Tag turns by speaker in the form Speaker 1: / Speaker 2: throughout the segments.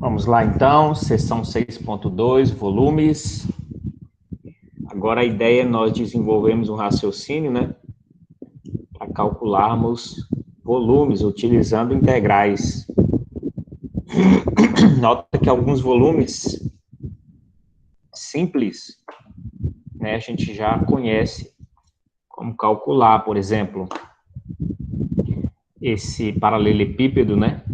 Speaker 1: Vamos lá, então, seção 6.2, volumes. Agora a ideia é nós desenvolvermos um raciocínio, né, para calcularmos volumes utilizando integrais. Nota que alguns volumes simples, né, a gente já conhece como calcular, por exemplo, esse paralelepípedo, né,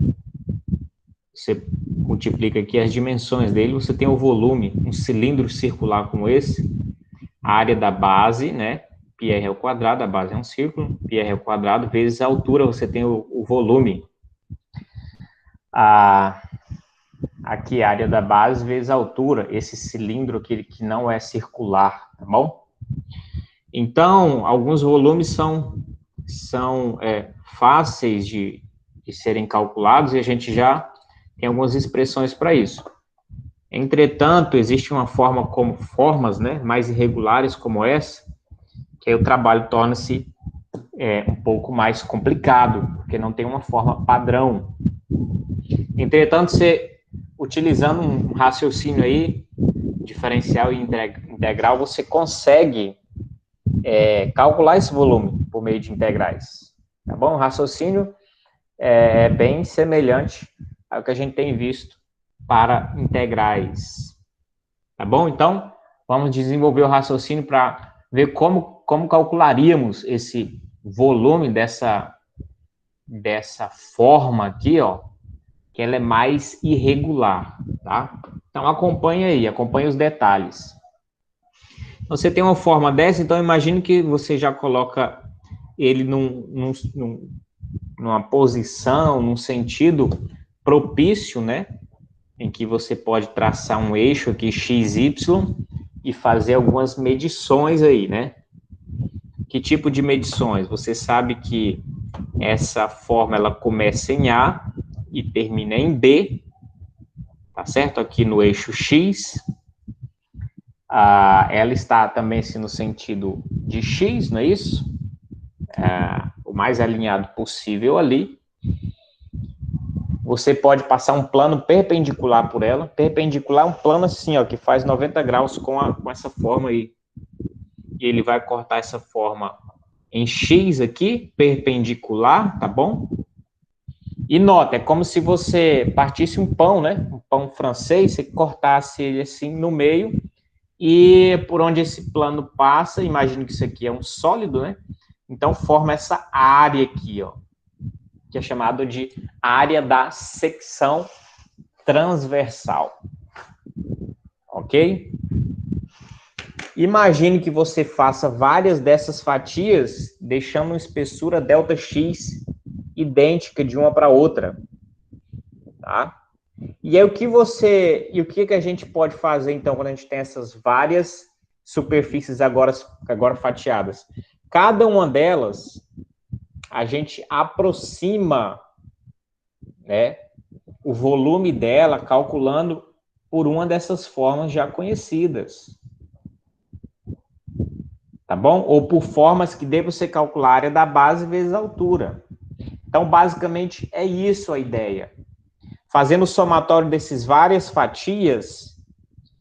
Speaker 1: você multiplica aqui as dimensões dele, você tem o volume, um cilindro circular como esse, a área da base, né, πr ao quadrado, a base é um círculo, πr ao quadrado, vezes a altura, você tem o volume. Aqui a área da base vezes a altura, esse cilindro aqui que não é circular, tá bom? Então, alguns volumes são fáceis de serem calculados e a gente já tem algumas expressões para isso. Entretanto, existe uma formas, né, mais irregulares como essa, que aí o trabalho torna-se um pouco mais complicado, porque não tem uma forma padrão. Entretanto, você, utilizando um raciocínio aí, diferencial e integral, você consegue calcular esse volume por meio de integrais. Tá bom? O raciocínio é bem semelhante ao que a gente tem visto para integrais. Tá bom? Então, vamos desenvolver o raciocínio para ver como calcularíamos esse volume dessa forma aqui, ó, que ela é mais irregular, tá? Então, acompanhe os detalhes. Você tem uma forma dessa, então imagine que você já coloca ele numa posição, num sentido propício, né? Em que você pode traçar um eixo aqui, x, y, e fazer algumas medições aí, né? Que tipo de medições? Você sabe que essa forma, ela começa em A e termina em B, tá certo? Aqui no eixo x, ela está também assim, no sentido de x, não é isso? O mais alinhado possível ali. Você pode passar um plano perpendicular por ela. Perpendicular é um plano assim, ó, que faz 90 graus com essa forma aí. E ele vai cortar essa forma em x aqui, perpendicular, tá bom? E nota, é como se você partisse um pão, né? Um pão francês, você cortasse ele assim no meio, e por onde esse plano passa, imagine que isso aqui é um sólido, né? Então forma essa área aqui, ó, que é chamado de área da secção transversal. Ok? Imagine que você faça várias dessas fatias, deixando uma espessura ΔX idêntica de uma para outra. Tá? E aí o que a gente pode fazer então quando a gente tem essas várias superfícies agora fatiadas? Cada uma delas a gente aproxima, né, o volume dela calculando por uma dessas formas já conhecidas. Tá bom? Ou por formas que devam ser calcular a área da base vezes a altura. Então, basicamente, é isso a ideia. Fazendo o somatório desses várias fatias,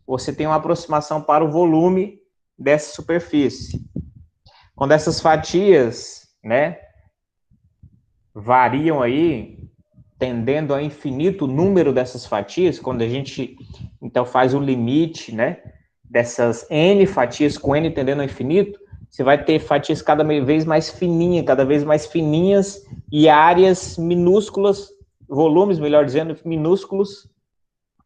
Speaker 1: você tem uma aproximação para o volume dessa superfície. Quando essas fatias, né, variam aí, tendendo a infinito o número dessas fatias, quando a gente, então, faz o limite, né, dessas N fatias com N tendendo ao infinito, você vai ter fatias cada vez mais fininhas e áreas minúsculas, volumes, melhor dizendo, minúsculos,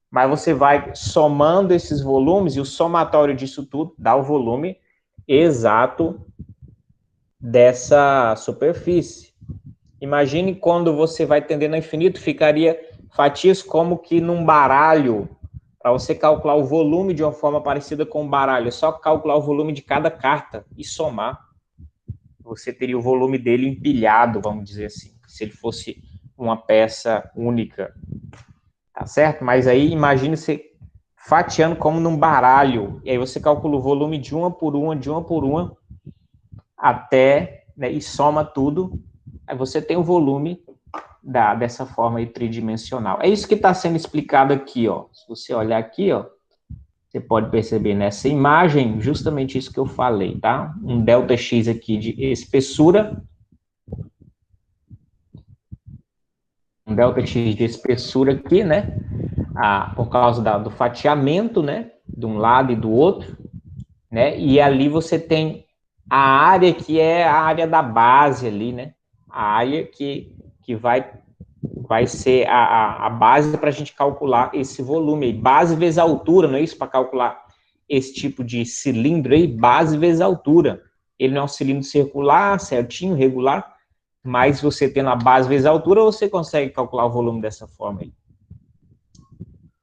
Speaker 1: mas você vai somando esses volumes e o somatório disso tudo dá o volume exato dessa superfície. Imagine quando você vai tendendo ao infinito, ficaria fatias como que num baralho. Para você calcular o volume de uma forma parecida com um baralho, é só calcular o volume de cada carta e somar. Você teria o volume dele empilhado, vamos dizer assim, se ele fosse uma peça única. Tá certo? Mas aí imagine você fatiando como num baralho. E aí você calcula o volume de uma por uma, até, né, e soma tudo. Aí você tem o volume dessa forma aí tridimensional. É isso que está sendo explicado aqui, ó. Se você olhar aqui, ó, você pode perceber nessa imagem justamente isso que eu falei, tá? Um ΔX aqui de espessura, um ΔX de espessura aqui, né? Por causa do fatiamento, né? De um lado e do outro, né? E ali você tem a área que é a área da base ali, né? A área que vai ser a base para a gente calcular esse volume aí. Base vezes altura, não é isso? Para calcular esse tipo de cilindro aí, base vezes altura. Ele não é um cilindro circular, certinho, regular, mas você tendo a base vezes a altura, você consegue calcular o volume dessa forma aí.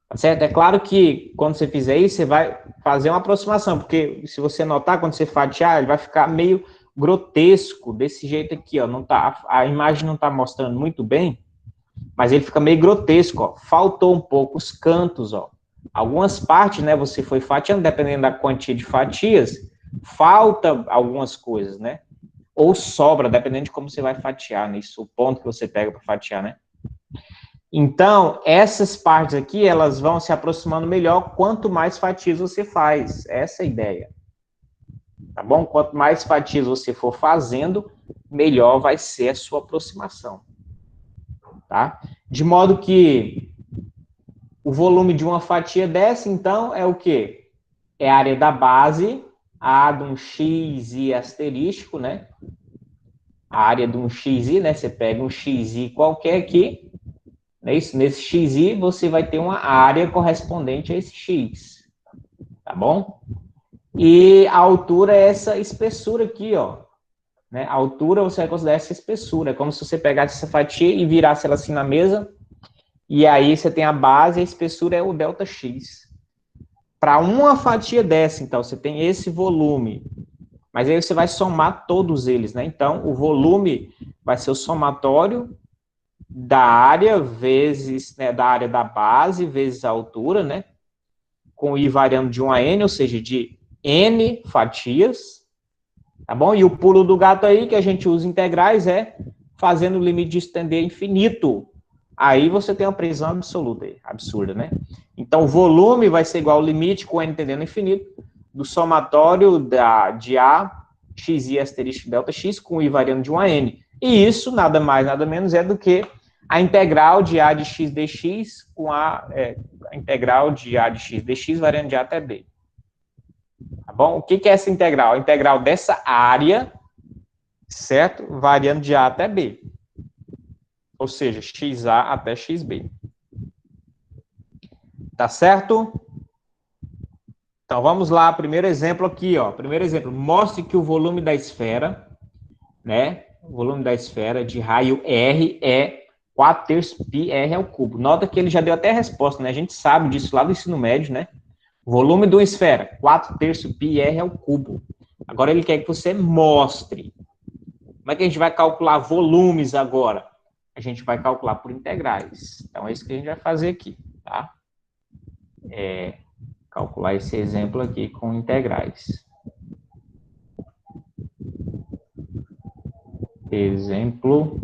Speaker 1: Tá certo? É claro que quando você fizer isso, você vai fazer uma aproximação, porque se você notar, quando você fatiar, ele vai ficar meio grotesco, desse jeito aqui, ó. Não tá, a imagem não está mostrando muito bem, mas ele fica meio grotesco, ó. Faltou um pouco os cantos, ó. Algumas partes, né, você foi fatiando, dependendo da quantia de fatias, falta algumas coisas, né? Ou sobra, dependendo de como você vai fatiar, né? Isso, o ponto que você pega para fatiar, né? Então, essas partes aqui, elas vão se aproximando melhor quanto mais fatias você faz. Essa é a ideia. Tá bom? Quanto mais fatias você for fazendo, melhor vai ser a sua aproximação. Tá? De modo que o volume de uma fatia dessa, então, é o quê? É a área da base, a de um x e asterístico, né? A área de um xi, né? Você pega um xi qualquer aqui, né? Isso, nesse xi você vai ter uma área correspondente a esse x, tá bom? E a altura é essa espessura aqui, ó. Né? A altura você vai considerar essa espessura. É como se você pegasse essa fatia e virasse ela assim na mesa, e aí você tem a base, a espessura é o ΔX. Para uma fatia dessa, então, você tem esse volume, mas aí você vai somar todos eles, né? Então, o volume vai ser o somatório da área vezes, né, da área da base vezes a altura, né? Com I variando de 1 a N, ou seja, de N fatias, tá bom? E o pulo do gato aí, que a gente usa integrais, é fazendo o limite de estender infinito. Aí você tem uma precisão absoluta, absurda, né? Então, o volume vai ser igual ao limite com N tendendo ao infinito do somatório de A, xi asterisco delta x, com I variando de 1 a N. E isso, nada mais, nada menos, é do que a integral de A de x dx com a integral de A de x dx variando de A até B. Tá bom? O que é essa integral? A integral dessa área, certo? Variando de A até B. Ou seja, xa até xb. Tá certo? Então, vamos lá, primeiro exemplo aqui, ó. Primeiro exemplo, mostre que o volume da esfera, né? O volume da esfera de raio R é 4/3 πr ao cubo. Nota que ele já deu até a resposta, né? A gente sabe disso lá do ensino médio, né? Volume de uma esfera, 4/3 πr ao cubo. Agora ele quer que você mostre. Como é que a gente vai calcular volumes agora? A gente vai calcular por integrais. Então, é isso que a gente vai fazer aqui, tá? Calcular esse exemplo aqui com integrais. Exemplo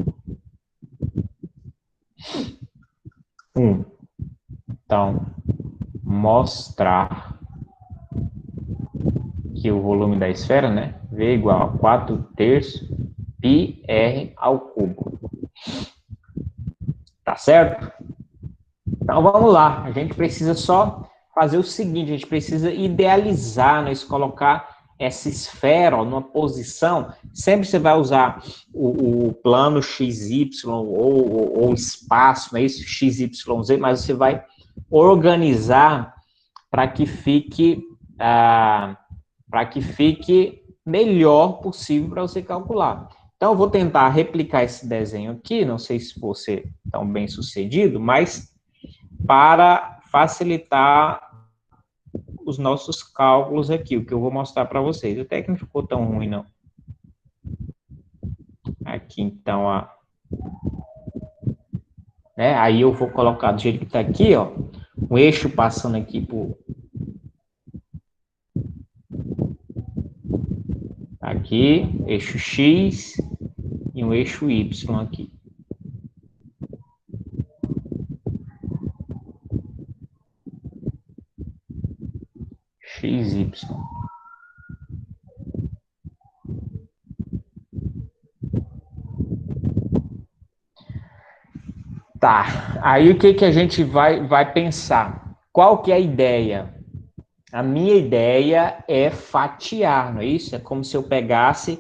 Speaker 1: 1. Então, mostrar que o volume da esfera, né, V igual a 4/3 πr ao cubo. Tá certo? Então, vamos lá. A gente precisa só fazer o seguinte, a gente precisa idealizar, né, colocar essa esfera ó, numa posição, sempre você vai usar o plano XY ou espaço, não é isso? XYZ, mas você vai organizar para que fique melhor possível para você calcular. Então, eu vou tentar replicar esse desenho aqui, não sei se você tão bem sucedido, mas para facilitar os nossos cálculos aqui, o que eu vou mostrar para vocês. Até que não ficou tão ruim, não. Aqui, então, né, aí eu vou colocar do jeito que está aqui, ó, um eixo passando aqui por... Aqui, eixo X e um eixo Y aqui. XY. Tá, aí o que que a gente vai pensar? Qual que é a ideia? A minha ideia é fatiar, não é isso? É como se eu pegasse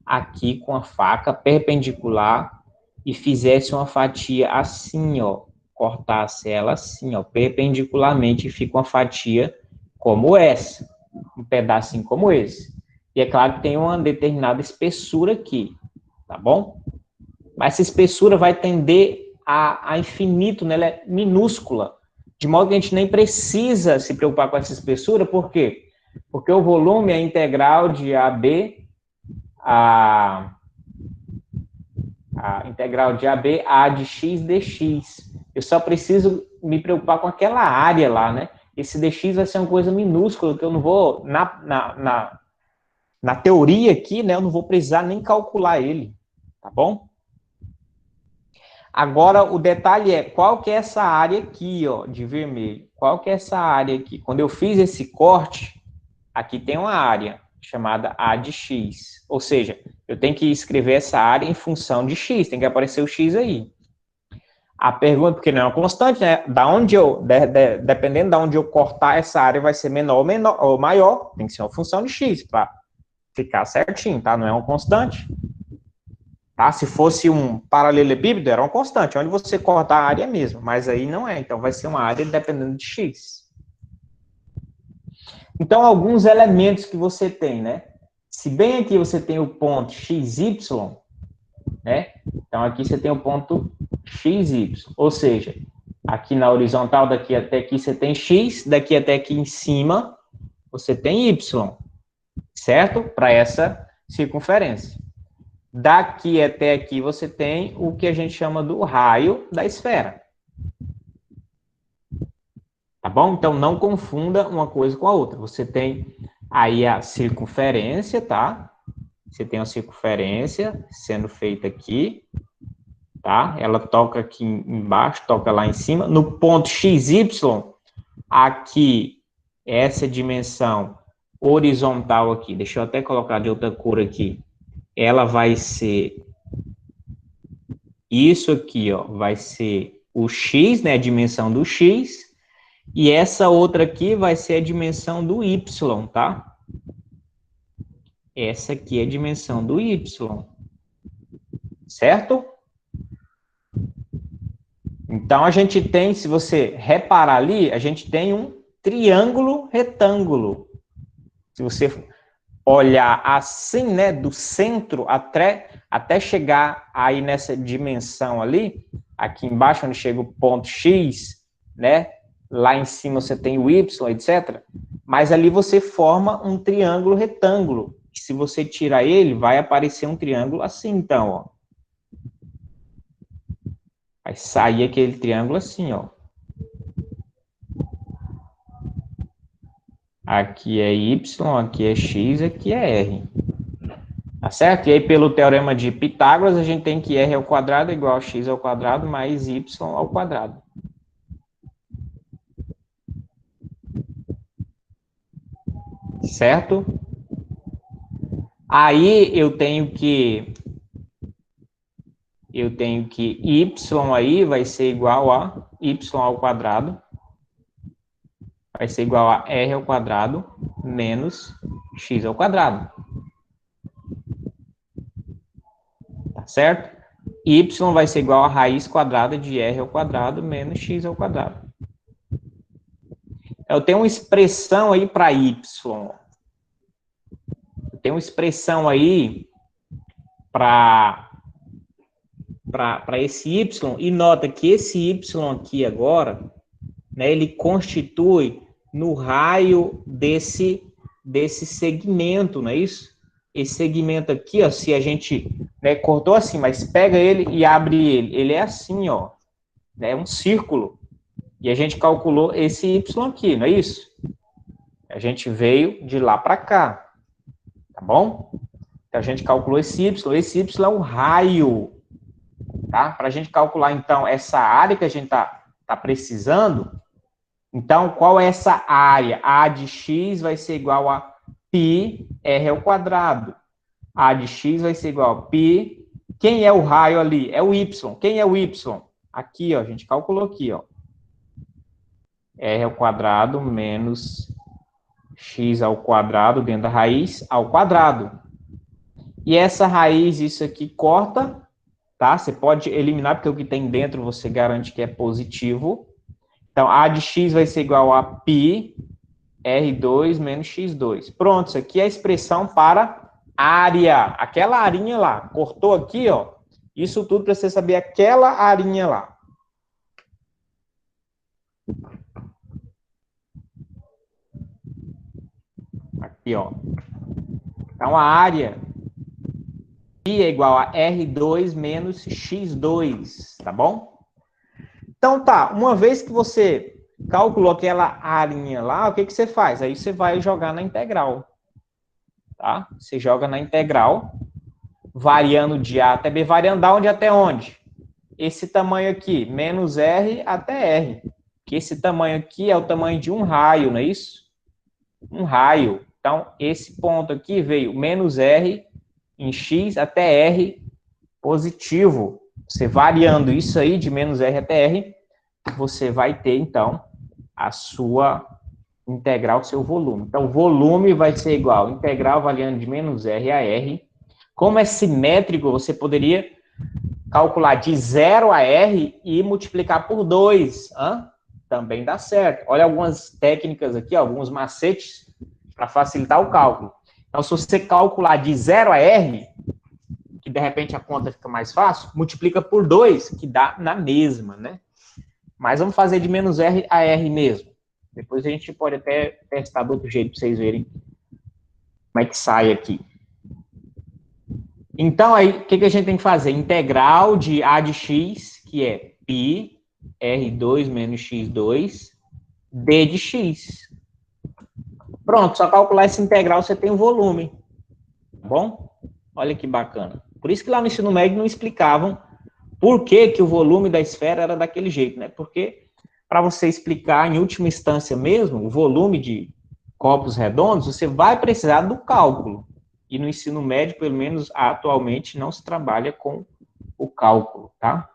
Speaker 1: aqui com a faca perpendicular e fizesse uma fatia assim, ó. Cortasse ela assim, ó, perpendicularmente e fica uma fatia como essa. Um pedacinho como esse. E é claro que tem uma determinada espessura aqui, tá bom? Mas essa espessura vai tender a infinito, né? Ela é minúscula, de modo que a gente nem precisa se preocupar com essa espessura, por quê? Porque o volume é integral de AB a integral de AB a de x dx. Eu só preciso me preocupar com aquela área lá, né? Esse dx vai ser uma coisa minúscula, que eu não vou, na teoria aqui, né? Eu não vou precisar nem calcular ele, tá bom? Agora, o detalhe é, qual que é essa área aqui, ó, de vermelho? Qual que é essa área aqui? Quando eu fiz esse corte, aqui tem uma área chamada A de X. Ou seja, eu tenho que escrever essa área em função de X, tem que aparecer o X aí. A pergunta, porque não é uma constante, né? Dependendo de onde eu cortar essa área, vai ser menor ou maior, tem que ser uma função de X, para ficar certinho, tá? Não é uma constante. Tá? Se fosse um paralelepípedo, era uma constante, onde você corta a área mesmo, mas aí não é, então vai ser uma área dependendo de x. Então, alguns elementos que você tem, né? Se bem aqui você tem o ponto xy, né? Então, aqui você tem o ponto xy, ou seja, aqui na horizontal, daqui até aqui você tem x, daqui até aqui em cima você tem y, certo? Para essa circunferência. Daqui até aqui você tem o que a gente chama do raio da esfera. Tá bom? Então não confunda uma coisa com a outra. Você tem aí a circunferência, tá? Você tem a circunferência sendo feita aqui, tá? Ela toca aqui embaixo, toca lá em cima. No ponto XY, aqui, essa dimensão horizontal aqui, deixa eu até colocar de outra cor aqui. Ela vai ser isso aqui, ó, vai ser o x, né, a dimensão do x, e essa outra aqui vai ser a dimensão do y, tá? Essa aqui é a dimensão do y, certo? Então, a gente tem, se você reparar ali, a gente tem um triângulo retângulo. Se você olhar assim, né, do centro até chegar aí nessa dimensão ali, aqui embaixo, onde chega o ponto X, né, lá em cima você tem o Y, etc. Mas ali você forma um triângulo retângulo. Se você tirar ele, vai aparecer um triângulo assim, então, ó. Vai sair aquele triângulo assim, ó. Aqui é Y, aqui é X, aqui é R. Tá certo? E aí, pelo teorema de Pitágoras, a gente tem que R ao quadrado é igual a x ao quadrado mais y ao quadrado. Certo? Aí eu tenho que y aí vai ser igual a y ao quadrado vai ser igual a r ao quadrado menos x ao quadrado. Tá certo? Y vai ser igual a raiz quadrada de r ao quadrado menos x ao quadrado. Eu tenho uma expressão aí para y. Tem uma expressão aí para esse y, e nota que esse y aqui agora, né, ele constitui no raio desse segmento, não é isso? Esse segmento aqui, ó, se a gente, né, cortou assim, mas pega ele e abre ele é assim, ó, é um círculo, e a gente calculou esse y aqui, não é isso? A gente veio de lá para cá, tá bom? Então, a gente calculou esse y é o raio, tá? Para a gente calcular, então, essa área que a gente tá precisando, Então, qual é essa área? A de x vai ser igual a πr ao quadrado. A de x vai ser igual a π. Quem é o raio ali? É o y. Quem é o y? Aqui, ó, a gente calculou aqui, ó. R ao quadrado menos x ao quadrado dentro da raiz ao quadrado. E essa raiz, isso aqui corta, tá? Você pode eliminar, porque o que tem dentro você garante que é positivo. Então, a de x vai ser igual a π R2 menos X2. Pronto, isso aqui é a expressão para área. Aquela arinha lá. Cortou aqui, ó. Isso tudo para você saber aquela arinha lá. Aqui, ó. Então, a área π é igual a R2 menos X2, tá bom? Então, tá. Uma vez que você calculou aquela arinha lá, o que que você faz? Aí você vai jogar na integral. Tá? Você joga na integral, variando de A até B, variando da onde até onde? Esse tamanho aqui, menos R até R. Que esse tamanho aqui é o tamanho de um raio, não é isso? Um raio. Então, esse ponto aqui veio menos R em X até R positivo. Você variando isso aí de menos R até R, você vai ter, então, a sua integral, seu volume. Então, o volume vai ser igual a integral variando de menos R a R. Como é simétrico, você poderia calcular de 0 a R e multiplicar por 2. Também dá certo. Olha algumas técnicas aqui, alguns macetes para facilitar o cálculo. Então, se você calcular de 0 a R, que de repente a conta fica mais fácil, multiplica por 2, que dá na mesma, né? Mas vamos fazer de menos R a R mesmo. Depois a gente pode até testar do outro jeito para vocês verem como é que sai aqui. Então, aí, o que a gente tem que fazer? Integral de A de x, que é π, R2 menos X2, D de x. Pronto, só calcular essa integral, você tem o volume. Tá bom? Olha que bacana. Por isso que lá no ensino médio não explicavam por que o volume da esfera era daquele jeito, né? Porque, para você explicar, em última instância mesmo, o volume de copos redondos, você vai precisar do cálculo. E no ensino médio, pelo menos atualmente, não se trabalha com o cálculo, tá?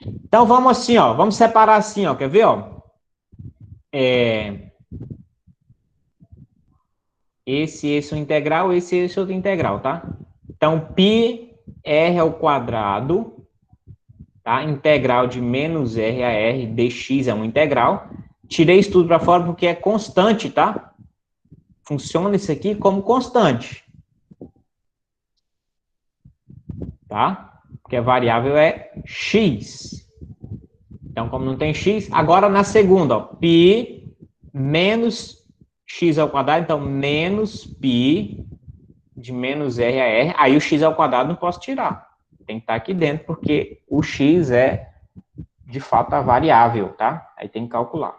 Speaker 1: Então, vamos assim, ó. Vamos separar assim, ó. Quer ver, ó? Esse é o integral, esse é outro integral, tá? Então, π r ao quadrado, tá? Integral de menos r a r dx é uma integral. Tirei isso tudo para fora porque é constante, tá? Funciona isso aqui como constante. Tá? Porque a variável é x. Então, como não tem x, agora na segunda, ó, π menos x ao quadrado, então menos π de menos r a r, aí o x ao quadrado não posso tirar. Tem que estar aqui dentro, porque o x é, de fato, a variável, tá? Aí tem que calcular.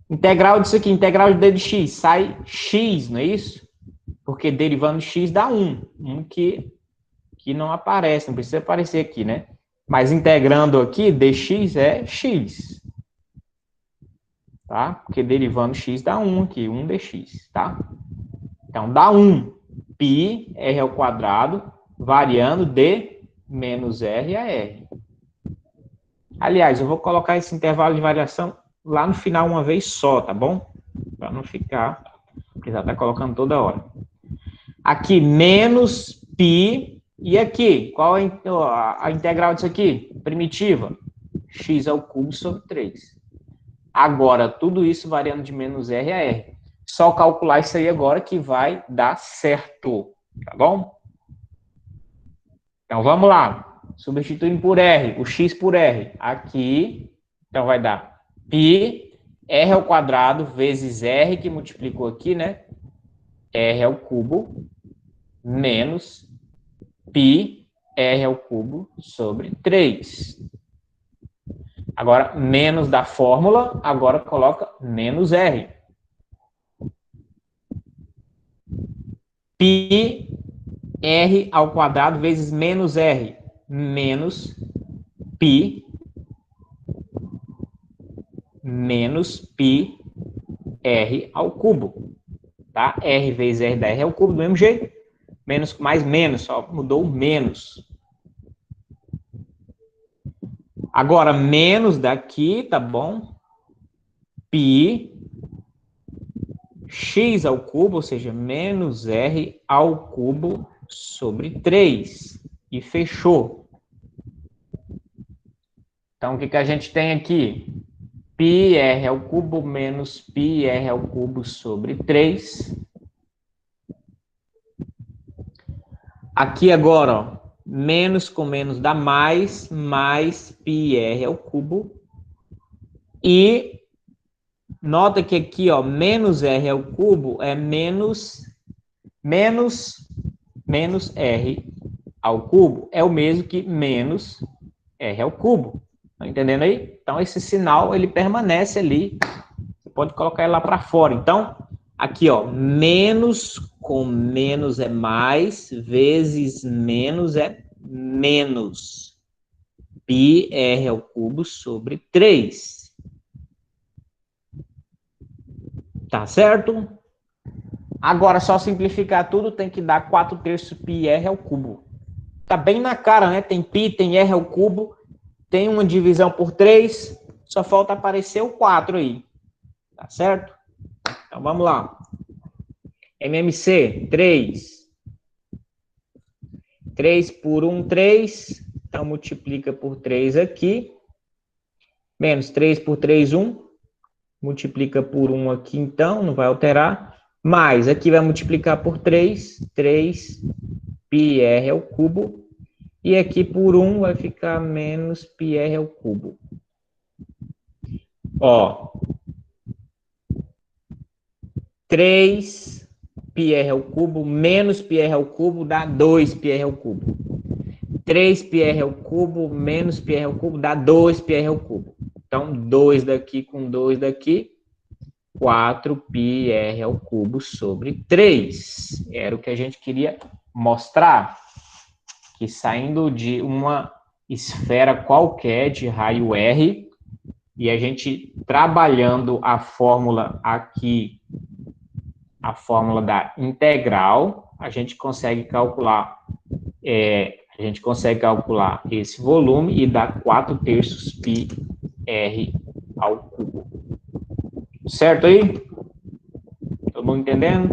Speaker 1: Integral disso aqui, integral de d de x, sai x, não é isso? Porque derivando x dá 1. 1 que não aparece, não precisa aparecer aqui, né? Mas integrando aqui, dx é x. Tá? Porque derivando x dá 1 aqui, 1 dx, tá? Então, dá 1 π r ao quadrado, variando de menos r a r. Aliás, eu vou colocar esse intervalo de variação lá no final uma vez só, tá bom? Para não ficar, porque já está colocando toda hora. Aqui, menos π, e aqui, qual é a integral disso aqui? Primitiva, x ao cubo sobre 3. Agora, tudo isso variando de menos r a r. Só calcular isso aí agora que vai dar certo, tá bom? Então, vamos lá. Substituindo por r, o x por r. Aqui, então vai dar π r ao quadrado vezes r, que multiplicou aqui, né? R ao cubo, menos π r ao cubo sobre 3. Agora, menos da fórmula, agora coloca menos r. π r ao quadrado vezes menos r, menos π menos πr ao cubo, tá? R vezes R da R ao cubo, do mesmo jeito. Menos mais menos, só mudou o menos. Agora, menos daqui, tá bom? Π x ao cubo, ou seja, menos R ao cubo sobre 3. E fechou. Então, o que a gente tem aqui? πr ao cubo menos πr ao cubo sobre 3. Aqui agora, ó, menos com menos dá mais πr ao cubo. E nota que aqui, ó, menos r ao cubo é menos r ao cubo. É o mesmo que menos r ao cubo. Tá entendendo aí? Então, esse sinal, ele permanece ali. Você pode colocar ele lá para fora. Então, aqui, ó, menos com menos é mais, vezes menos é menos. πr ao cubo sobre 3. Tá certo? Agora, só simplificar tudo, tem que dar 4/3 πr ao cubo. Tá bem na cara, né? Tem π, tem r ao cubo, tem uma divisão por 3, só falta aparecer o 4 aí. Tá certo? Então, vamos lá. MMC, 3. 3 por 1, 3. Então, multiplica por 3 aqui. Menos 3 por 3, 1. Multiplica por 1 aqui, então, não vai alterar. Mais, aqui vai multiplicar por 3. 3 πr ao cubo. E aqui por 1 vai ficar menos πr ao cubo. Ó. 3 πr ao cubo menos πr ao cubo dá 2 πr ao cubo. 3 πr ao cubo menos πr ao cubo dá 2 πr ao cubo. Então, 2 daqui com 2 daqui, 4 πr ao cubo sobre 3. Era o que a gente queria mostrar. Que saindo de uma esfera qualquer de raio R, e a gente trabalhando a fórmula aqui, a fórmula da integral, a gente consegue calcular esse volume e dar 4/3 πr ao cubo. Certo aí? Todo mundo entendendo?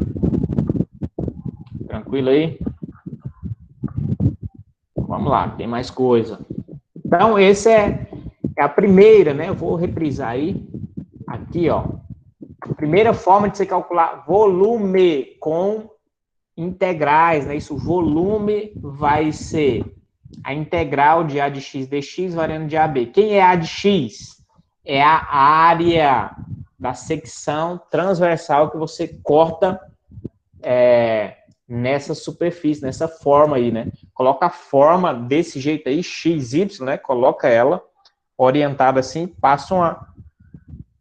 Speaker 1: Tranquilo aí? Vamos lá, tem mais coisa. Então, essa é a primeira, né? Eu vou reprisar aí. Aqui, ó. A primeira forma de você calcular volume com integrais, né? Isso, o volume vai ser a integral de A de x dx variando de AB. Quem é A de x? É a área da secção transversal que você corta nessa superfície, nessa forma aí, né? Coloca a forma desse jeito aí, x, y, né? Coloca ela orientada assim, passa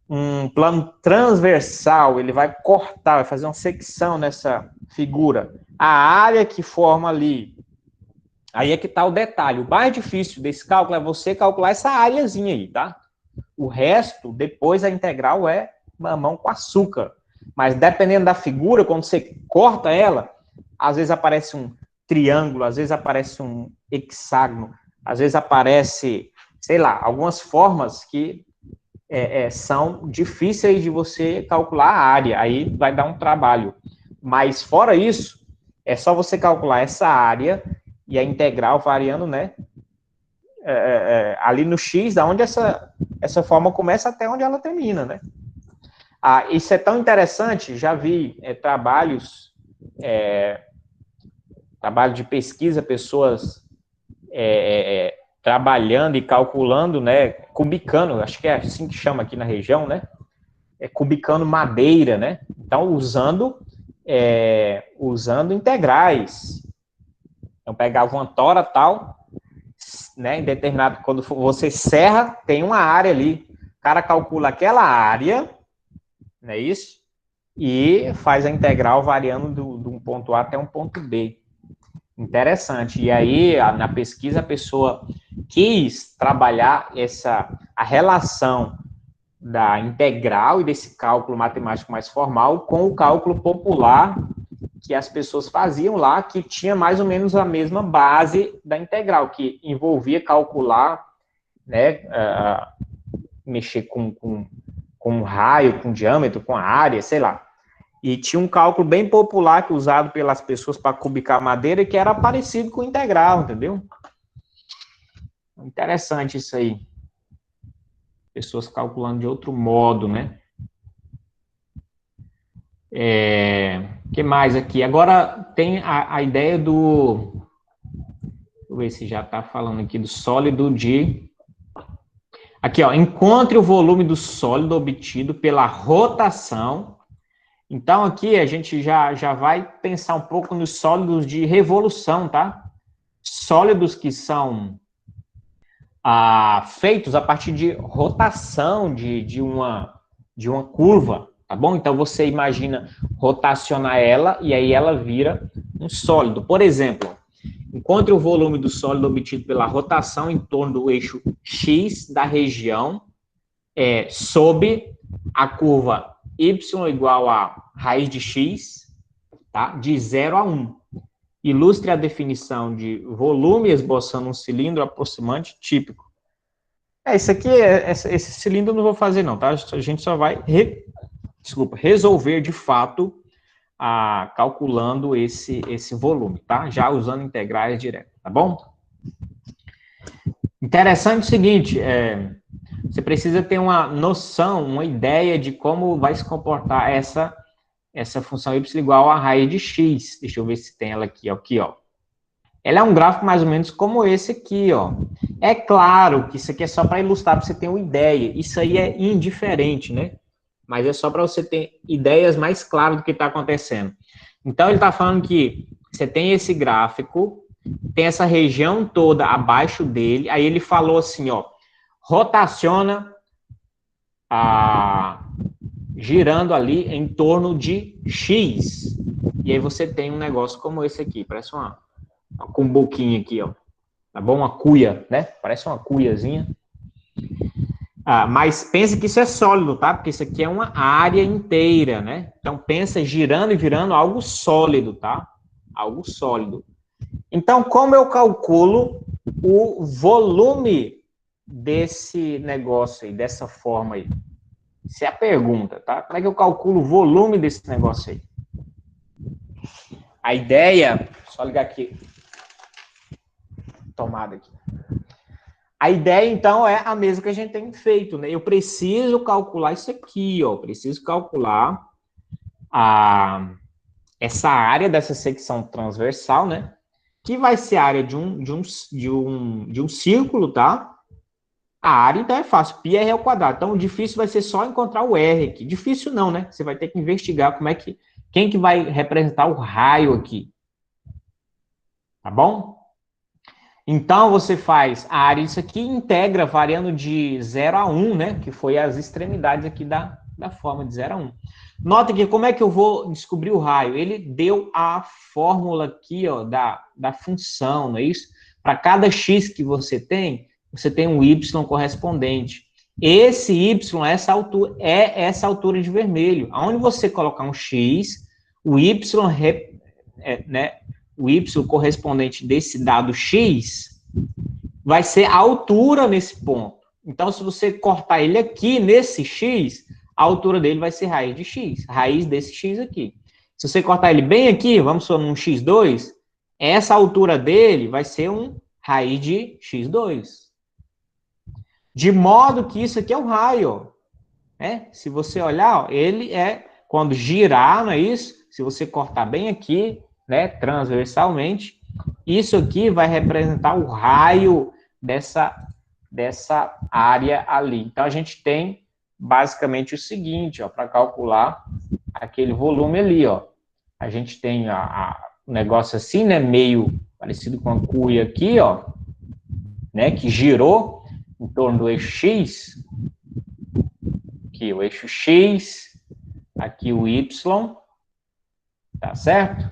Speaker 1: um plano transversal, ele vai cortar, vai fazer uma secção nessa figura. A área que forma ali, aí é que tá o detalhe. O mais difícil desse cálculo é você calcular essa áreazinha aí, tá? O resto, depois a integral é mamão com açúcar. Mas dependendo da figura, quando você corta ela, às vezes aparece um triângulo, às vezes aparece um hexágono, às vezes aparece, sei lá, algumas formas que são difíceis de você calcular a área, aí vai dar um trabalho. Mas fora isso, é só você calcular essa área e a integral variando, né? Ali no x, da onde essa forma começa até onde ela termina, né? Isso é tão interessante, já vi trabalhos de pesquisa, pessoas trabalhando e calculando, né, cubicando, acho que é assim que chama aqui na região, né, cubicando madeira, né, então usando integrais. Então pegava uma tora tal, né, em determinado, quando você serra, tem uma área ali, o cara calcula aquela área, não é isso? E faz a integral variando de um ponto A até um ponto B. Interessante. E aí, na pesquisa, a pessoa quis trabalhar a relação da integral e desse cálculo matemático mais formal com o cálculo popular que as pessoas faziam lá, que tinha mais ou menos a mesma base da integral, que envolvia calcular, né, mexer com raio, com diâmetro, com área, sei lá. E tinha um cálculo bem popular que usado pelas pessoas para cubicar madeira, que era parecido com integral, entendeu? Interessante isso aí. Pessoas calculando de outro modo, né? Que mais aqui? Agora tem a ideia do... Deixa eu ver se já está falando aqui do sólido de... Aqui, ó. Encontre o volume do sólido obtido pela rotação. Então, aqui a gente já vai pensar um pouco nos sólidos de revolução, tá? Sólidos que são feitos a partir de rotação de uma curva, tá bom? Então, você imagina rotacionar ela e aí ela vira um sólido. Por exemplo, encontre o volume do sólido obtido pela rotação em torno do eixo X da região sob a curva y igual a raiz de x, tá? De 0 a 1. Ilustre a definição de volume esboçando um cilindro aproximante típico. Isso aqui, esse cilindro eu não vou fazer não, tá? A gente só vai resolver de fato calculando esse volume, tá? Já usando integrais direto, tá bom? Interessante o seguinte, você precisa ter uma noção, uma ideia de como vai se comportar essa função y igual a raiz de x. Deixa eu ver se tem ela aqui, ó. Ela é um gráfico mais ou menos como esse aqui, ó. É claro que isso aqui é só para ilustrar, para você ter uma ideia. Isso aí é indiferente, né? Mas é só para você ter ideias mais claras do que está acontecendo. Então, ele está falando que você tem esse gráfico, tem essa região toda abaixo dele, aí ele falou assim, ó, rotaciona girando ali em torno de X. E aí você tem um negócio como esse aqui, parece uma cumbuquinha aqui, ó. Tá bom? Uma cuia, né? Parece uma cuiazinha. Mas pense que isso é sólido, tá? Porque isso aqui é uma área inteira, né? Então pensa girando e virando algo sólido, tá? Algo sólido. Então, como eu calculo o volume desse negócio aí, dessa forma aí? Essa é a pergunta, tá? Como é que eu calculo o volume desse negócio aí? A ideia, só ligar aqui, tomada aqui. A ideia, então, é a mesma que a gente tem feito, né? Eu preciso calcular isso aqui, ó. Preciso calcular essa área dessa secção transversal, né? Que vai ser a área de um círculo, tá? A área, então, é fácil. Πr ao quadrado. Então, o difícil vai ser só encontrar o R aqui. Difícil não, né? Você vai ter que investigar quem que vai representar o raio aqui. Tá bom? Então, você faz a área disso aqui, integra variando de 0 a 1, né? Que foi as extremidades aqui da forma de 0 a 1. Nota que como é que eu vou descobrir o raio? Ele deu a fórmula aqui, ó, da função, não é isso? Para cada x que você tem um y correspondente. Esse y, essa altura de vermelho. Aonde você colocar um x, o y, né? O y correspondente desse dado x vai ser a altura nesse ponto. Então, se você cortar ele aqui, nesse x, a altura dele vai ser raiz de x, raiz desse x aqui. Se você cortar ele bem aqui, vamos supor um x2, essa altura dele vai ser um raiz de x2. De modo que isso aqui é o raio, ó, né? Se você olhar, ó, ele quando girar, não é isso? Se você cortar bem aqui, né, transversalmente, isso aqui vai representar o raio dessa área ali. Então, a gente tem basicamente o seguinte, ó, para calcular aquele volume ali, ó. A gente tem um negócio assim, né, meio parecido com a cuia aqui, ó, né, que girou em torno do eixo X. Aqui o eixo X, aqui o Y, tá certo?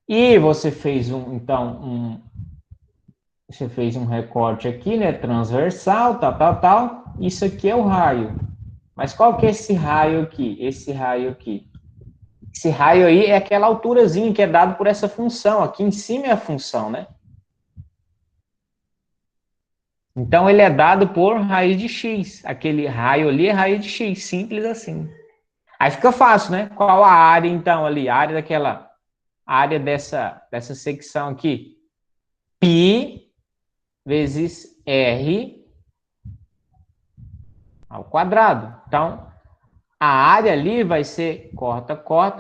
Speaker 1: E você fez você fez um recorte aqui, né, transversal, tal. Isso aqui é o raio. Mas qual que é esse raio aqui? Esse raio aqui. Esse raio aí é aquela alturazinha que é dado por essa função. Aqui em cima é a função, né? Então, ele é dado por raiz de x. Aquele raio ali é raiz de x, simples assim. Aí fica fácil, né? Qual a área, então, ali? A área daquela... A área dessa secção aqui. Π vezes R ao quadrado. Então, a área ali vai ser corta,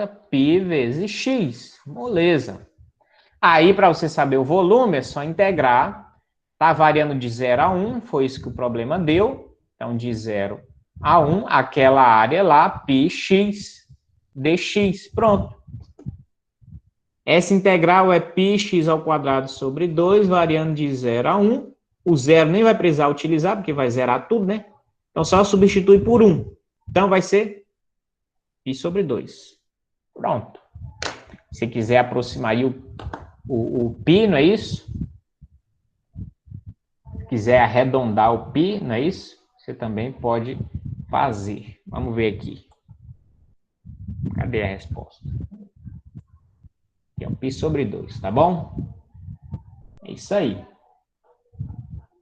Speaker 1: π vezes x. Moleza. Aí, para você saber o volume, é só integrar. Está variando de 0 a 1, foi isso que o problema deu. Então, de 0 a 1, aquela área lá, πx dx. Pronto. Essa integral é πx ao quadrado sobre 2, variando de 0 a 1. O zero nem vai precisar utilizar, porque vai zerar tudo, né? Então, só substitui por 1. Então, vai ser π sobre 2. Pronto. Se quiser aproximar aí o π, não é isso? Se quiser arredondar o π, não é isso? Você também pode fazer. Vamos ver aqui. Cadê a resposta? Aqui é o π sobre 2, tá bom? É isso aí.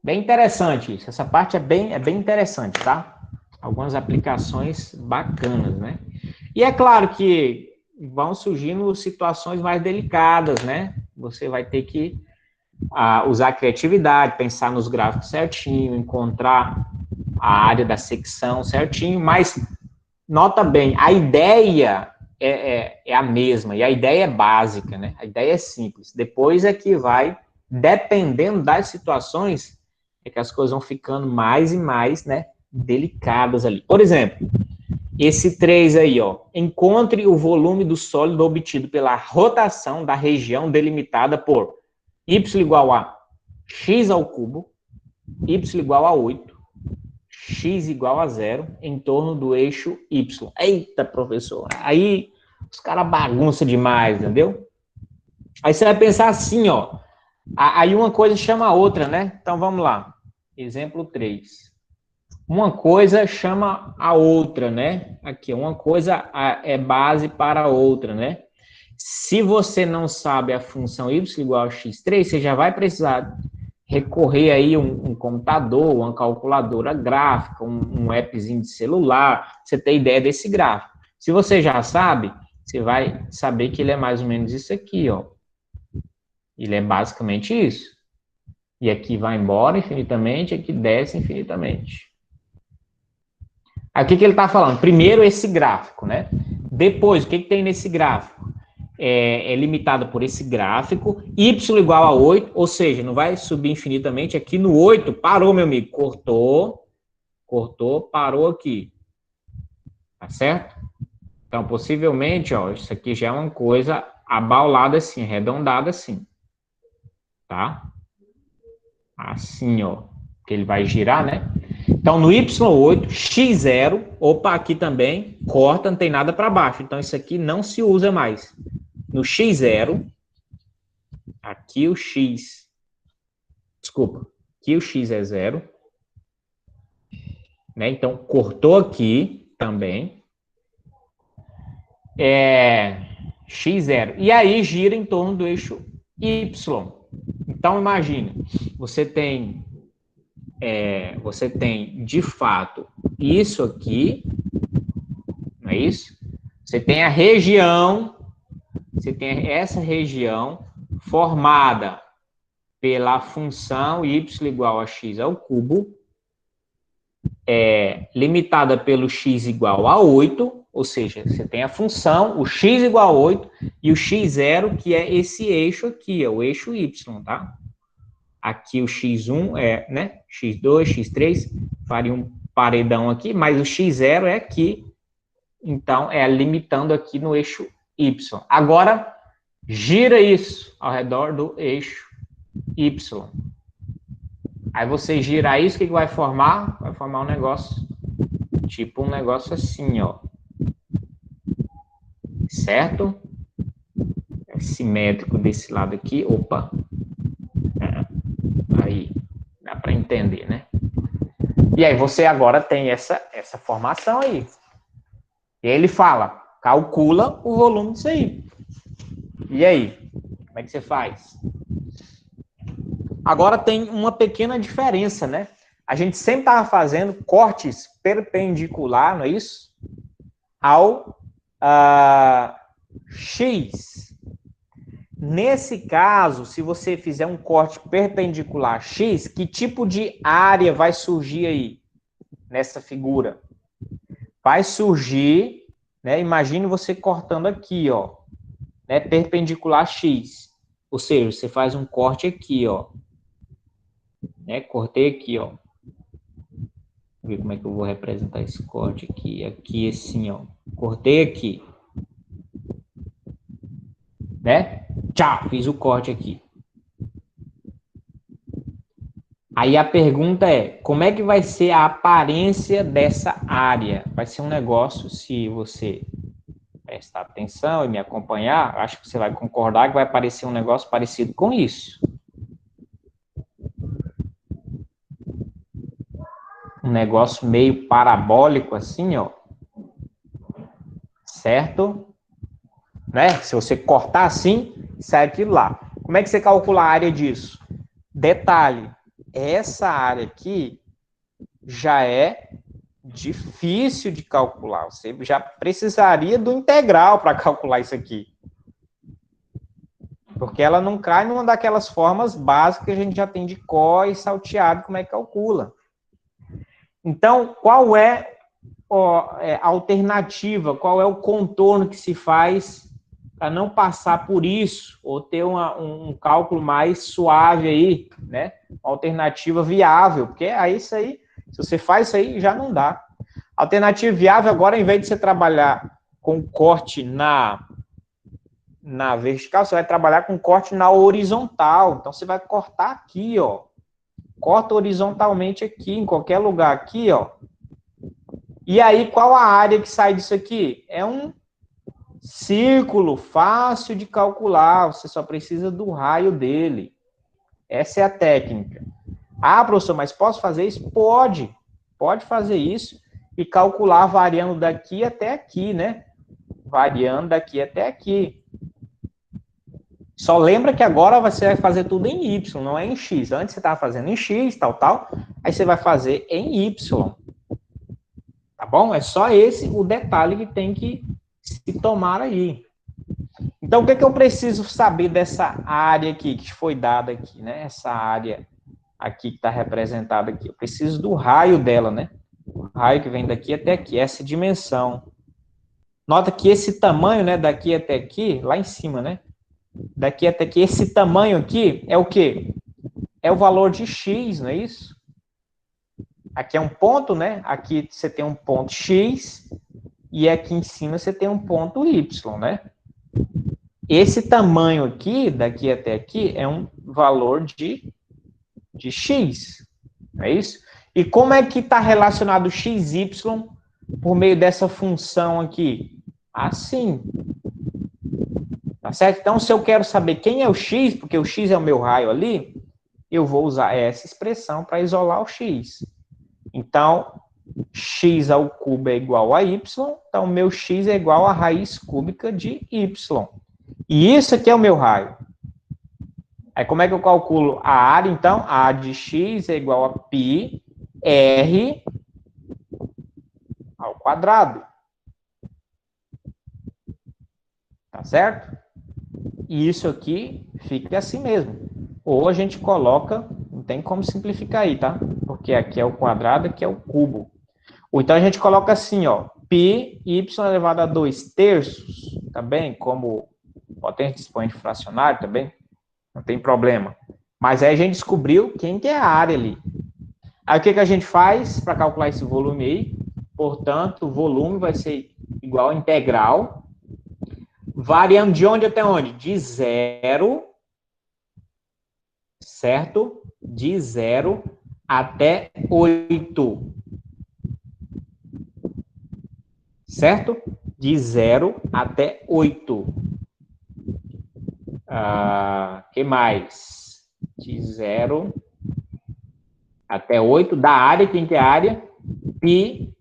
Speaker 1: Bem interessante isso. Essa parte é bem interessante, tá? Algumas aplicações bacanas, né? E é claro que vão surgindo situações mais delicadas, né? Você vai ter que usar a criatividade, pensar nos gráficos certinho, encontrar a área da secção certinho, mas nota bem, a ideia é a mesma, e a ideia é básica, né? A ideia é simples. Depois é que vai, dependendo das situações, é que as coisas vão ficando mais e mais, né, delicadas ali. Por exemplo, esse 3 aí, ó, encontre o volume do sólido obtido pela rotação da região delimitada por y igual a x ao cubo, y igual a 8, x igual a 0 em torno do eixo y. Eita, professor, aí os caras bagunçam demais, entendeu? Aí você vai pensar assim, ó, aí uma coisa chama a outra, né? Então vamos lá. Exemplo 3. Uma coisa chama a outra, né? Aqui, uma coisa é base para a outra, né? Se você não sabe a função y igual a x3, você já vai precisar recorrer aí um computador, uma calculadora gráfica, um appzinho de celular, você ter ideia desse gráfico. Se você já sabe, você vai saber que ele é mais ou menos isso aqui, ó. Ele é basicamente isso. E aqui vai embora infinitamente, aqui desce infinitamente. Aí o que ele está falando? Primeiro esse gráfico, né? Depois, o que tem nesse gráfico? É limitado por esse gráfico, y igual a 8, ou seja, não vai subir infinitamente. Aqui no 8, parou, meu amigo, cortou, parou aqui. Tá certo? Então, possivelmente, ó, isso aqui já é uma coisa abaulada assim, arredondada assim. Tá? Assim, ó, que ele vai girar, né? Então, no Y8, X0, opa, aqui também, corta, não tem nada para baixo. Então, isso aqui não se usa mais. No X0, aqui o X, desculpa, aqui o X é 0. Né? Então, cortou aqui também. X0. E aí, gira em torno do eixo Y. Então, imagine, você tem, de fato, isso aqui, não é isso? Você tem a região, você tem essa região formada pela função y igual a x ao cubo, limitada pelo x igual a 8, ou seja, você tem a função, o x igual a 8, e o x0, que é esse eixo aqui, é o eixo y, tá? Aqui o x1 é, né, x2, x3, faria um paredão aqui, mas o x0 é aqui, então é limitando aqui no eixo y. Agora, gira isso ao redor do eixo y. Aí você girar isso, o que vai formar? Vai formar um negócio, tipo um negócio assim, ó. Certo? É simétrico desse lado aqui. Opa. Aí, dá para entender, né? E aí você agora tem essa formação aí. E aí ele fala, calcula o volume disso aí. E aí? Como é que você faz? Agora tem uma pequena diferença, né? A gente sempre estava fazendo cortes perpendicular, não é isso? Ao X. Nesse caso, se você fizer um corte perpendicular a X, que tipo de área vai surgir aí nessa figura? Vai surgir, né? Imagine você cortando aqui, ó, né, perpendicular a X. Ou seja, você faz um corte aqui, ó. Né? Cortei aqui, ó. Vou ver como é que eu vou representar esse corte aqui. Aqui assim, ó. Cortei aqui. Né? Tchau, fiz o corte aqui. Aí a pergunta é, como é que vai ser a aparência dessa área? Vai ser um negócio, se você prestar atenção e me acompanhar, acho que você vai concordar que vai parecer um negócio parecido com isso. Um negócio meio parabólico assim, ó. Certo? Né? Se você cortar assim, sai aquilo lá. Como é que você calcula a área disso? Detalhe, essa área aqui já é difícil de calcular. Você já precisaria do integral para calcular isso aqui. Porque ela não cai numa daquelas formas básicas que a gente já tem de có e salteado, como é que calcula. Então, qual é a alternativa? Qual é o contorno que se faz para não passar por isso, ou ter um cálculo mais suave aí, né? Uma alternativa viável, porque aí isso aí, se você faz isso aí, já não dá. Alternativa viável, agora, em vez de você trabalhar com corte na vertical, você vai trabalhar com corte na horizontal. Então, você vai cortar aqui, ó. Corta horizontalmente aqui, em qualquer lugar aqui, ó. E aí, qual a área que sai disso aqui? É um círculo fácil de calcular, você só precisa do raio dele. Essa é a técnica. Ah, professor, mas posso fazer isso? Pode. Pode fazer isso e calcular variando daqui até aqui, né? Variando daqui até aqui. Só lembra que agora você vai fazer tudo em Y, não é em X. Antes você estava fazendo em X, tal, tal. Aí você vai fazer em Y. Tá bom? É só esse o detalhe que tem que se tomar aí. Então, o que é que eu preciso saber dessa área aqui que foi dada aqui, né? Essa área aqui que está representada aqui. Eu preciso do raio dela, né? O raio que vem daqui até aqui, essa dimensão. Nota que esse tamanho, né, daqui até aqui, lá em cima, né? Daqui até aqui, esse tamanho aqui é o quê? É o valor de x, não é isso? Aqui é um ponto, né? Aqui você tem um ponto x e aqui em cima você tem um ponto y, né? Esse tamanho aqui, daqui até aqui, é um valor de x, não é isso? E como é que está relacionado o xy por meio dessa função aqui? Assim. Tá certo? Então, se eu quero saber quem é o x, porque o x é o meu raio ali, eu vou usar essa expressão para isolar o x. Então, x ao cubo é igual a y, então meu x é igual a raiz cúbica de y. E isso aqui é o meu raio. Aí como é que eu calculo a área, então? A área de x é igual a π r ao quadrado. Tá certo? E isso aqui fica assim mesmo. Ou a gente coloca, não tem como simplificar aí, tá? Porque aqui é o quadrado, aqui é o cubo. Ou então a gente coloca assim, ó, π y elevado a 2 terços, tá bem? Como potência de expoente fracionário, tá bem? Não tem problema. Mas aí a gente descobriu quem que é a área ali. Aí o que a gente faz para calcular esse volume aí? Portanto, o volume vai ser igual a integral, variando de onde até onde? De 0, certo? De 0 até 8. Certo? De 0 até 8. Que mais? De 0 até 8, da área, quem que é a área? Pi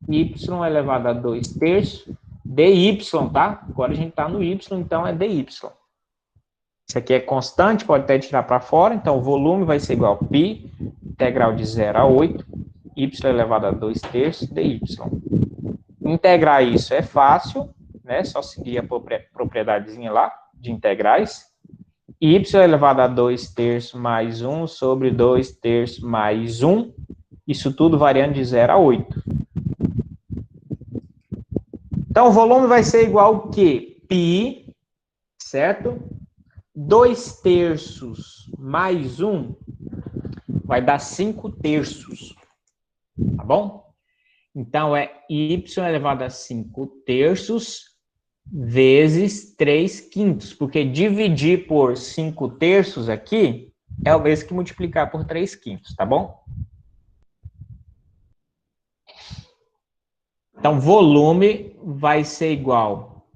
Speaker 1: y elevado a 2 terços, dy, tá? Agora a gente está no y, então é dy. Isso aqui é constante, pode até tirar para fora, então o volume vai ser igual a π, integral de 0 a 8, y elevado a 2 terços, dy. Integrar isso é fácil, né? Só seguir a propriedadezinha lá de integrais. Y elevado a 2 terços mais 1 sobre 2 terços mais 1, isso tudo variando de 0 a 8. Então, o volume vai ser igual ao quê? Π, certo? 2 terços mais 1 vai dar 5 terços, tá bom? Então, é y elevado a 5 terços vezes 3 quintos, porque dividir por 5 terços aqui é o mesmo que multiplicar por 3 quintos, tá bom? Então, volume vai ser igual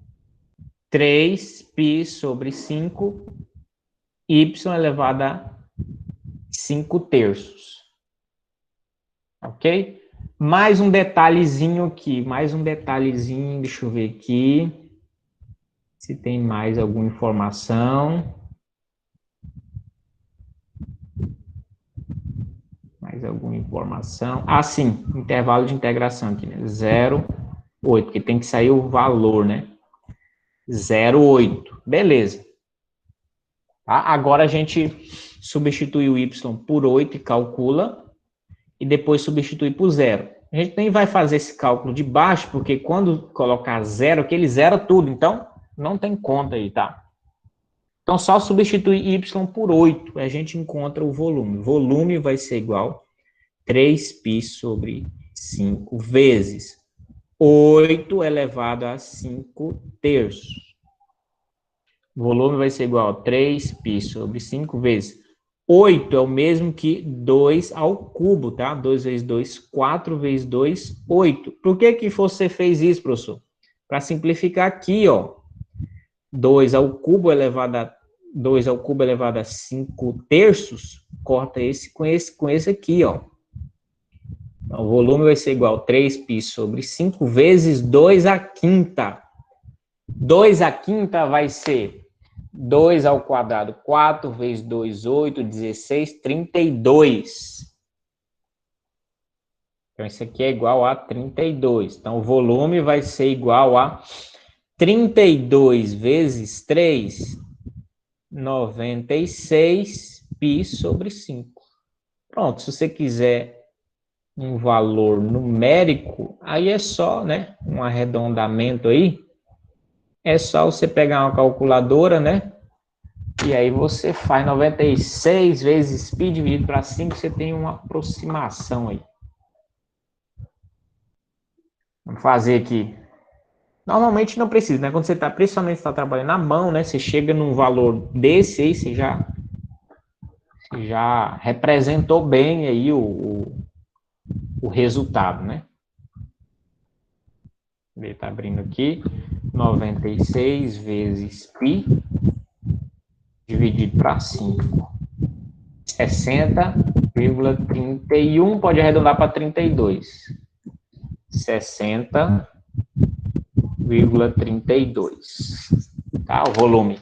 Speaker 1: a 3π sobre 5, y elevado a 5 terços. Ok? Mais um detalhezinho aqui, deixa eu ver aqui se tem mais alguma informação. Mais alguma informação? Ah, sim, intervalo de integração aqui, né? 0,8, porque tem que sair o valor, né? 0,8, beleza. Tá? Agora a gente substitui o y por 8 e calcula, e depois substitui por 0. A gente nem vai fazer esse cálculo de baixo, porque quando colocar 0, que ele zera tudo, então não tem conta aí, tá? Então, só substituir y por 8, a gente encontra o volume. O volume vai ser igual a 3π sobre 5 vezes 8 elevado a 5 terços. O volume vai ser igual a 3π sobre 5 vezes 8 é o mesmo que 2 ao cubo, tá? 2 vezes 2, 4 vezes 2, 8. Por que você fez isso, professor? Para simplificar aqui, ó. 2 ao cubo elevado a 5 terços, corta esse com esse aqui, ó. Então, o volume vai ser igual a 3π sobre 5 vezes 2 à quinta. 2 à quinta vai ser 2 ao quadrado, 4 vezes 2, 8, 16, 32. Então, isso aqui é igual a 32. Então, o volume vai ser igual a 32 vezes 3, 96 π sobre 5. Pronto, se você quiser um valor numérico, aí é só, né, um arredondamento aí, é só você pegar uma calculadora, né, e aí você faz 96 vezes π dividido para 5, você tem uma aproximação aí. Vamos fazer aqui. Normalmente não precisa, né, quando você está, principalmente está trabalhando na mão, né, você chega num valor desse aí, você já representou bem aí o resultado, né? Ele está abrindo aqui, 96 vezes π dividido para 5. 60,31, pode arredondar para 32. 60,32. Tá? O volume.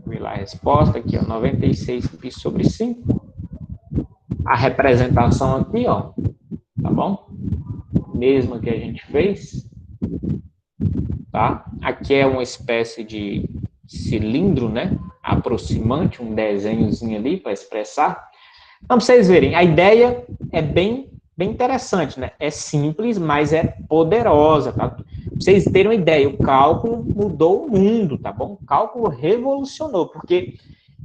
Speaker 1: Vou ver lá a resposta aqui, ó, 96 π sobre 5. A representação aqui, ó, tá bom? Mesma que a gente fez, tá? Aqui é uma espécie de cilindro, né? Aproximante, um desenhozinho ali para expressar. Então, para vocês verem, a ideia é bem interessante, né? É simples, mas é poderosa, tá? Para vocês terem uma ideia, o cálculo mudou o mundo, tá bom? O cálculo revolucionou, porque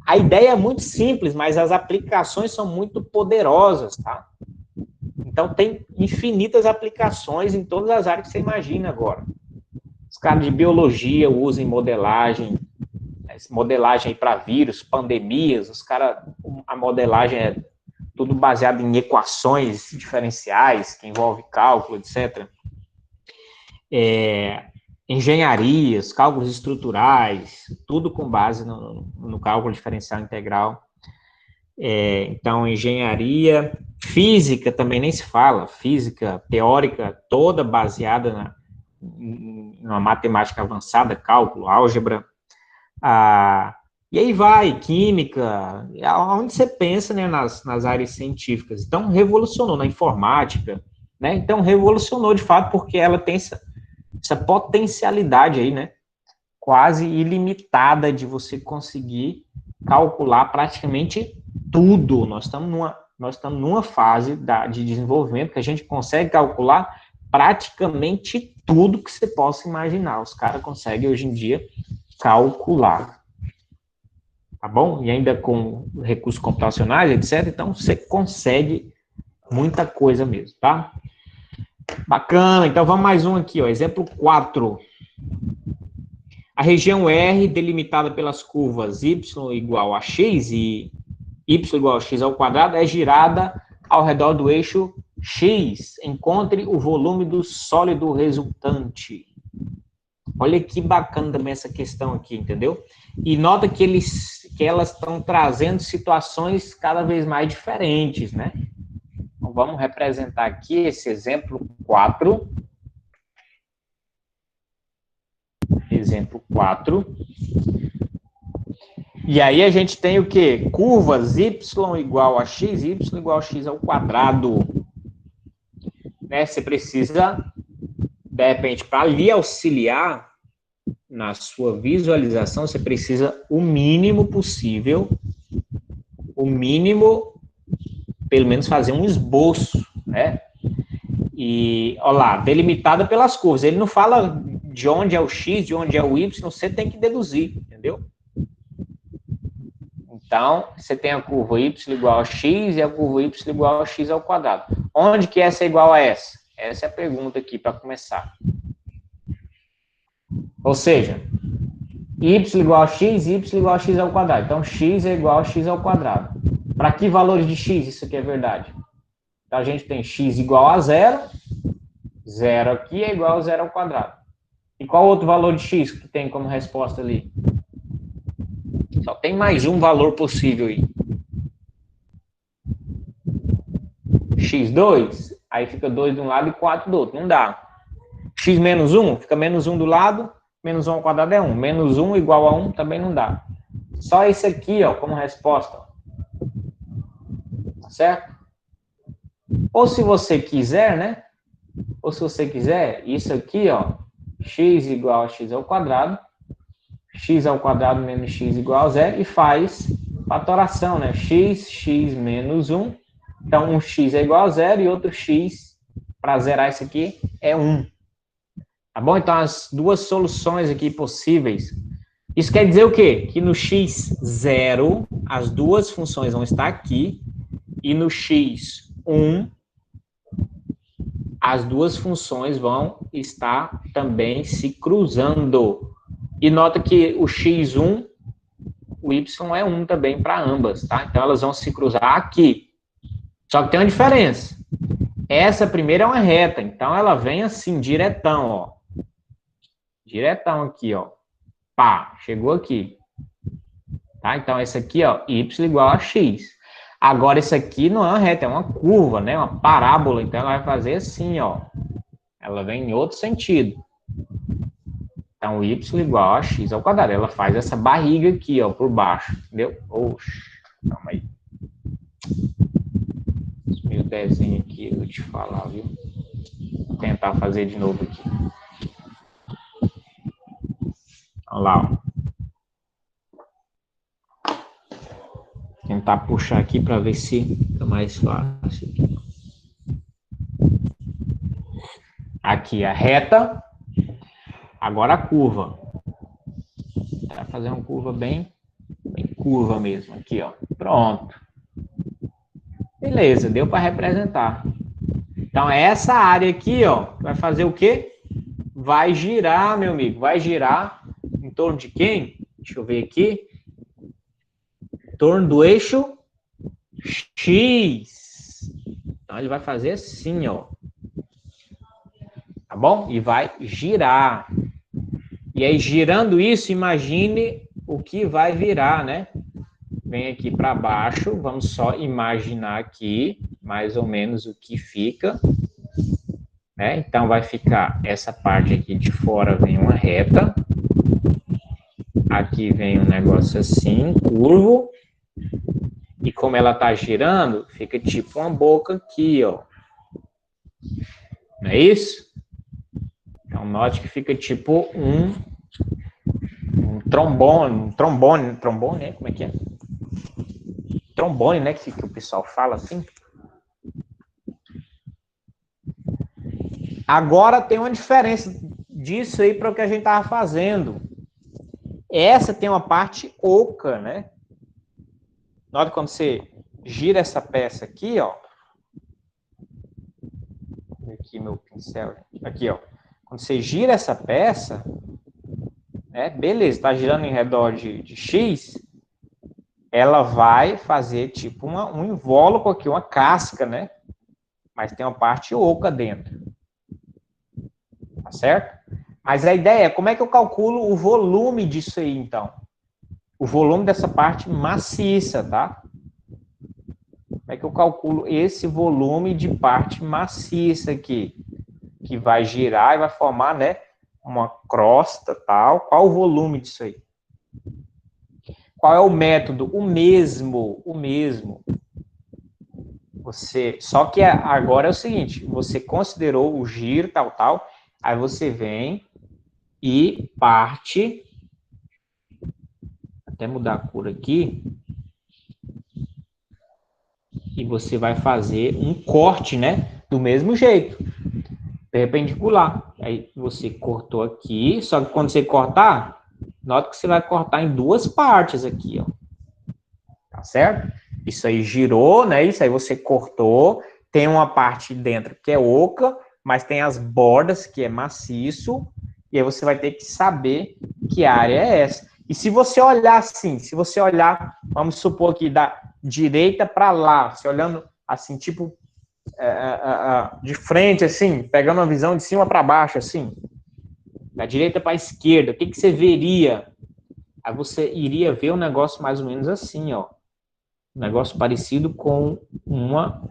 Speaker 1: a ideia é muito simples, mas as aplicações são muito poderosas, tá? Então, tem infinitas aplicações em todas as áreas que você imagina agora. Os caras de biologia usam modelagem aí para vírus, pandemias, os caras, a modelagem é tudo baseado em equações diferenciais, que envolve cálculo, etc. Engenharias, cálculos estruturais, tudo com base no cálculo diferencial integral. Então, engenharia, física também nem se fala, física teórica toda baseada em uma matemática avançada, cálculo, álgebra, e aí vai, química, aonde você pensa, né, nas áreas científicas. Então, revolucionou na informática, né? Então, revolucionou de fato, porque ela tem essa potencialidade aí, né? Quase ilimitada de você conseguir calcular praticamente tudo. Nós estamos numa fase de desenvolvimento que a gente consegue calcular praticamente tudo que você possa imaginar. Os caras conseguem, hoje em dia, calcular. Tá bom? E ainda com recursos computacionais, etc. Então, você consegue muita coisa mesmo, tá? Bacana. Então, vamos mais um aqui, ó. Exemplo 4. A região R, delimitada pelas curvas y igual a x e y igual a x ao quadrado, é girada ao redor do eixo x. Encontre o volume do sólido resultante. Olha que bacana também essa questão aqui, entendeu? E nota que elas estão trazendo situações cada vez mais diferentes, né? Então, vamos representar aqui esse exemplo 4. Exemplo 4. E aí a gente tem o quê? Curvas y igual a x, y igual a x ao quadrado. Né? Você precisa, de repente, para lhe auxiliar na sua visualização, você precisa o mínimo possível, pelo menos fazer um esboço, né? E, olha lá, delimitada pelas curvas. Ele não fala de onde é o x, de onde é o y, você tem que deduzir, entendeu? Então, você tem a curva y igual a x e a curva y igual a x ao quadrado. Onde que essa é igual a essa? Essa é a pergunta aqui para começar. Ou seja, y igual a x, y igual a x ao quadrado. Então, x é igual a x ao quadrado. Para que valores de x isso aqui é verdade? Então, a gente tem x igual a 0, 0 aqui é igual a 0 ao quadrado. E qual outro valor de x que tem como resposta ali? Só tem mais um valor possível aí. x2, aí fica 2 de um lado e 4 do outro. Não dá. x menos 1, fica menos 1 do lado, menos 1 ao quadrado é 1. Menos 1 igual a 1 também não dá. Só esse aqui, ó, como resposta. Tá certo? Ou se você quiser, né? Ou se você quiser, isso aqui, ó, x igual a x ao quadrado, x ao quadrado menos x igual a 0, e faz fatoração, né? x menos 1. Então, um x é igual a 0 e outro x, para zerar isso aqui, é 1. Tá bom? Então, as duas soluções aqui possíveis. Isso quer dizer o quê? Que no x0, as duas funções vão estar aqui, e no x1, as duas funções vão estar também se cruzando. E nota que o x1, o y é 1 também para ambas, tá? Então, elas vão se cruzar aqui. Só que tem uma diferença. Essa primeira é uma reta, então ela vem assim, diretão, ó. Diretão aqui, ó. Pá, chegou aqui. Tá? Então, esse aqui, ó, y igual a x. Agora, esse aqui não é uma reta, é uma curva, né? Uma parábola. Então, ela vai fazer assim, ó. Ela vem em outro sentido. Então, y igual a x ao quadrado. Ela faz essa barriga aqui, ó, por baixo. Entendeu? Oxe, calma aí. Esse meu desenho aqui, eu vou te falar, viu? Vou tentar fazer de novo aqui. Olha lá, ó. Tentar puxar aqui para ver se fica mais fácil. Aqui a reta, agora a curva. Vai fazer uma curva bem curva mesmo, aqui, ó. Pronto. Beleza, deu para representar. Então, essa área aqui, ó, vai fazer o quê? Vai girar, meu amigo, vai girar em torno de quem? Deixa eu ver aqui. Em torno do eixo X. Então, ele vai fazer assim, ó. Tá bom? E vai girar. E aí, girando isso, imagine o que vai virar, né? vem aqui para baixo, vamos só imaginar aqui, mais ou menos, o que fica, né? Então, vai ficar essa parte aqui de fora, vem uma reta, aqui vem um negócio assim, curvo, e como ela tá girando, fica tipo uma boca aqui, ó. Não é isso? Então, note que fica tipo um trombone, né? Como é que é? Trombone, né? Que o pessoal fala assim. Agora tem uma diferença disso aí para o que a gente estava fazendo. Essa tem uma parte oca, né? Nota quando você gira essa peça aqui, ó. Aqui meu pincel. Aqui, ó. Quando você gira essa peça, né? Beleza, está girando em redor de X, ela vai fazer tipo um invólucro aqui, uma casca, né? Mas tem uma parte oca dentro. Tá certo? Mas a ideia é como é que eu calculo o volume disso aí, então? O volume dessa parte maciça, tá? Como é que eu calculo esse volume de parte maciça aqui? Que vai girar e vai formar, né? Uma crosta, tal. Qual o volume disso aí? Qual é o método? O mesmo. Só que agora é o seguinte, você considerou o giro, tal, aí você vem e parte, até mudar a cor aqui, e você vai fazer um corte, né? Do mesmo jeito, perpendicular. Aí você cortou aqui, só que quando você cortar, nota que você vai cortar em duas partes aqui, ó. Tá certo? Isso aí girou, né? Isso aí você cortou. Tem uma parte dentro que é oca, mas tem as bordas que é maciço. E aí você vai ter que saber que área é essa. E se você olhar assim, se você olhar, vamos supor aqui da direita para lá, você olhando assim, tipo de frente, assim, pegando uma visão de cima para baixo, assim, da direita para a esquerda, o que você veria? Aí você iria ver um negócio mais ou menos assim, ó. Um negócio parecido com uma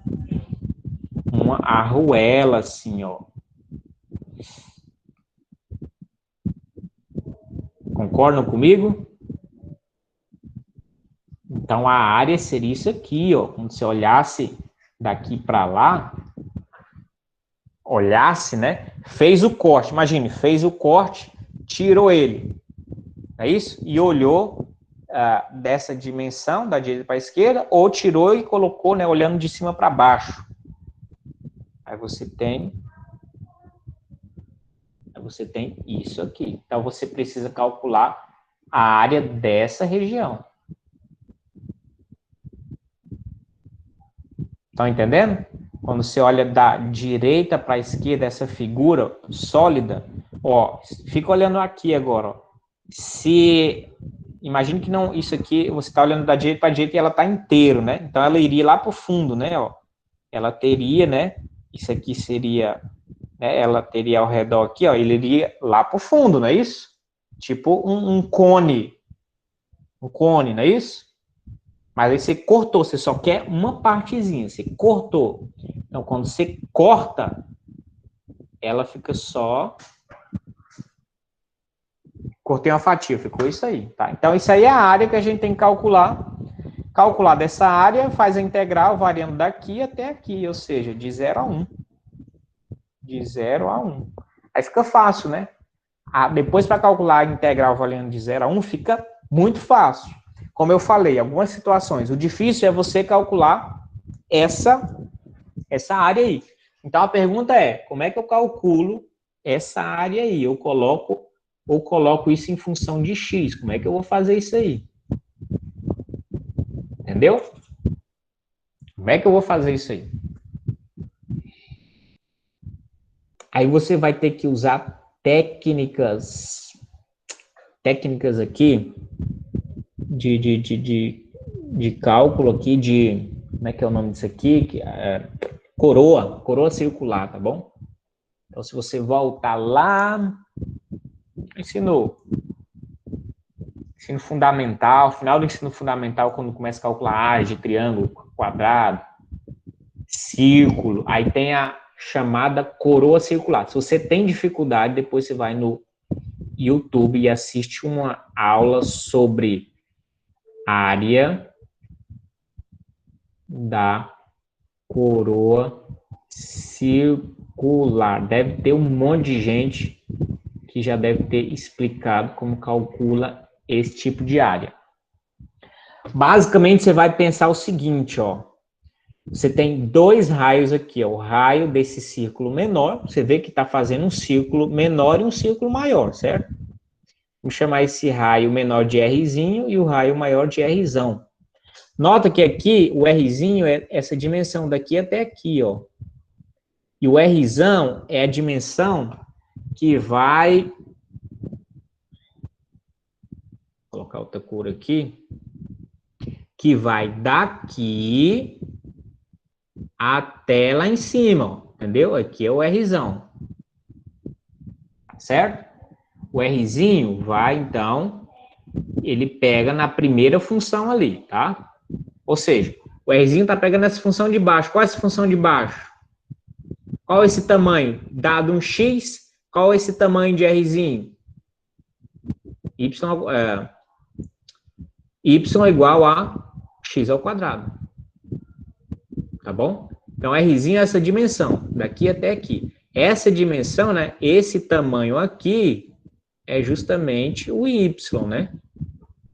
Speaker 1: arruela, assim, ó. Concordam comigo? Então, a área seria isso aqui, ó. Quando você olhasse daqui para lá, olhasse, né? Fez o corte, imagine, fez o corte, tirou ele, é isso? E olhou dessa dimensão, da direita para a esquerda, ou tirou e colocou, né, olhando de cima para baixo. Aí você tem isso aqui. Então, você precisa calcular a área dessa região. Estão entendendo? Quando você olha da direita para a esquerda, essa figura sólida, ó, fica olhando aqui agora, ó. Se imagine que não, isso aqui, você está olhando da direita para a direita e ela está inteiro, né? Então ela iria lá para o fundo, né? Ó. Ela teria, né? Isso aqui seria, né? Ela teria ao redor aqui, ó. Ele iria lá para o fundo, não é isso? Tipo um cone, não é isso? Mas aí você cortou, você só quer uma partezinha, você cortou. Então, quando você corta, ela fica só... Cortei uma fatia, ficou isso aí, tá? Então, isso aí é a área que a gente tem que calcular. Calcular dessa área, faz a integral variando daqui até aqui, ou seja, de 0 a 1. De 0 a 1. Aí fica fácil, né? Depois, para calcular a integral variando de 0 a 1, fica muito fácil. Como eu falei, algumas situações, o difícil é você calcular essa área aí. Então, a pergunta é, como é que eu calculo essa área aí? Eu coloco isso em função de x. Como é que eu vou fazer isso aí? Entendeu? Como é que eu vou fazer isso aí? Aí você vai ter que usar técnicas aqui de cálculo aqui como é que é o nome disso aqui? Coroa circular, tá bom? Então, se você voltar lá, ensino ensino fundamental, final do ensino fundamental, quando começa a calcular área de triângulo, quadrado, círculo, aí tem a chamada coroa circular. Se você tem dificuldade, depois você vai no YouTube e assiste uma aula sobre área da coroa circular. Deve ter um monte de gente que já deve ter explicado como calcula esse tipo de área. Basicamente, você vai pensar o seguinte, ó. Você tem dois raios aqui, ó. O raio desse círculo menor, você vê que está fazendo um círculo menor e um círculo maior, certo? Vamos chamar esse raio menor de Rzinho e o raio maior de Rzão. Nota que aqui, o Rzinho é essa dimensão daqui até aqui, ó. E o Rzão é a dimensão que vai... Vou colocar outra cor aqui. Que vai daqui até lá em cima, ó, entendeu? Aqui é o Rzão. Certo? O Rzinho vai, então, ele pega na primeira função ali, tá? Ou seja, o Rzinho tá pegando essa função de baixo. Qual é essa função de baixo? Qual é esse tamanho? Dado um x, qual é esse tamanho de Rzinho? Y é igual a x ao quadrado. Tá bom? Então, Rzinho é essa dimensão, daqui até aqui. Essa dimensão, né? Esse tamanho aqui é justamente o y, né?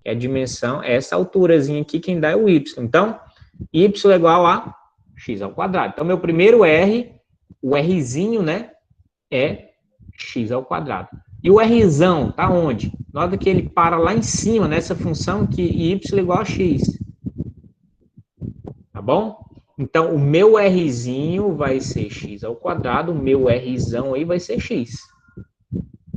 Speaker 1: É a dimensão, essa alturazinha aqui, quem dá é o y. Então, y é igual a x ao quadrado. Então, meu primeiro R, o Rzinho, né? É x ao quadrado. E o Rzão tá onde? Nota que ele para lá em cima, nessa função que y é igual a x. Tá bom? Então, o meu Rzinho vai ser x ao quadrado, o meu Rzão aí vai ser x.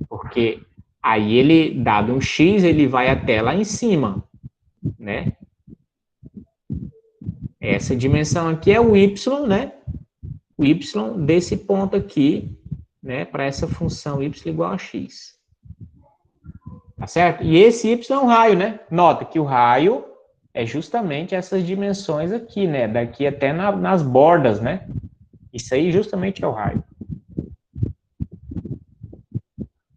Speaker 1: Porque aí ele, dado um x, ele vai até lá em cima, né? Essa dimensão aqui é o y, né? O y desse ponto aqui, né? Para essa função y igual a x. Tá certo? E esse y é um raio, né? Nota que o raio é justamente essas dimensões aqui, né? Daqui até nas bordas, né? Isso aí justamente é o raio.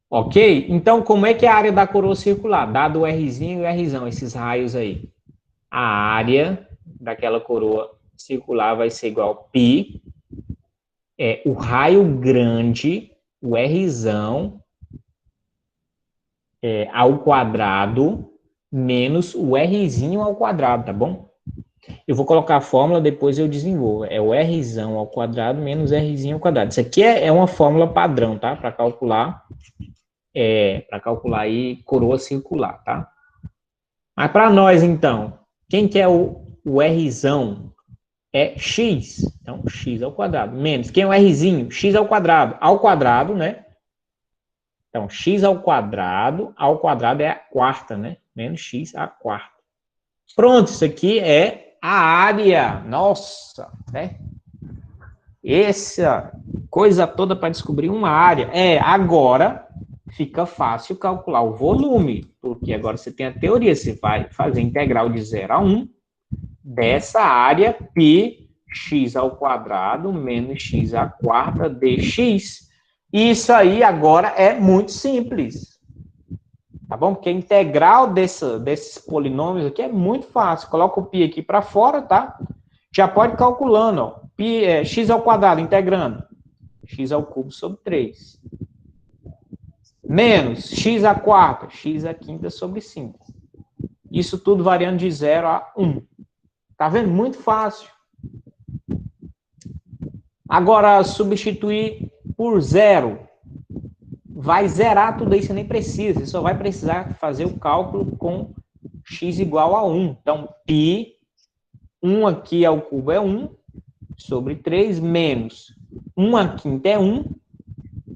Speaker 1: Ok? Então, como é que é a área da coroa circular? Dado o Rzinho e o Rzão, esses raios aí. A área daquela coroa circular vai ser igual a π. O raio grande, o Rzão, ao quadrado, menos o Rzinho ao quadrado, tá bom? Eu vou colocar a fórmula, depois eu desenvolvo. É o Rzão ao quadrado menos Rzinho ao quadrado. Isso aqui é uma fórmula padrão, tá? Para calcular aí coroa circular, tá? Mas para nós, então, quem que é o Rzão? É x. Então, x ao quadrado. Menos. Quem é o Rzinho? X ao quadrado, né? Então, x ao quadrado é a quarta, né? Menos x a quarta. Pronto, isso aqui é a área. Nossa, né? Essa coisa toda para descobrir uma área. Agora fica fácil calcular o volume, porque agora você tem a teoria, você vai fazer integral de 0 a 1 dessa área π x ao quadrado menos x à quarta dx. Isso aí agora é muito simples. Tá bom? Porque a integral desses polinômios aqui é muito fácil. Coloca o π aqui para fora, tá? Já pode ir calculando, ó. Π x ao quadrado, integrando. X ao cubo sobre 3. Menos x à quarta, x à quinta sobre 5. Isso tudo variando de 0 a 1. Tá vendo? Muito fácil. Agora, substituir por 0. Vai zerar tudo aí, você nem precisa. Você só vai precisar fazer o cálculo com x igual a 1. Então, π, 1 aqui ao cubo é 1, sobre 3, menos 1 à quinta é 1,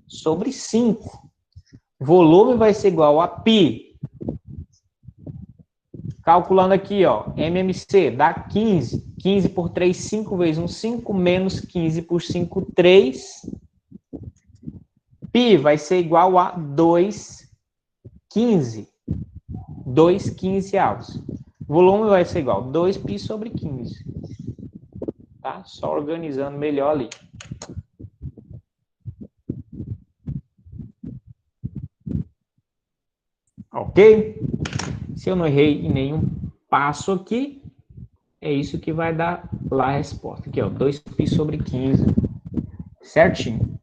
Speaker 1: sobre 5. Volume vai ser igual a π. Calculando aqui, ó, MMC dá 15. 15 por 3, 5 vezes 1, 5, menos 15 por 5, 3. Π vai ser igual a 2, 15. 2 quinzeavos. O volume vai ser igual a 2π sobre 15. Tá? Só organizando melhor ali. Ok? Se eu não errei em nenhum passo aqui, é isso que vai dar lá a resposta. Aqui, ó, 2π sobre 15. Certinho.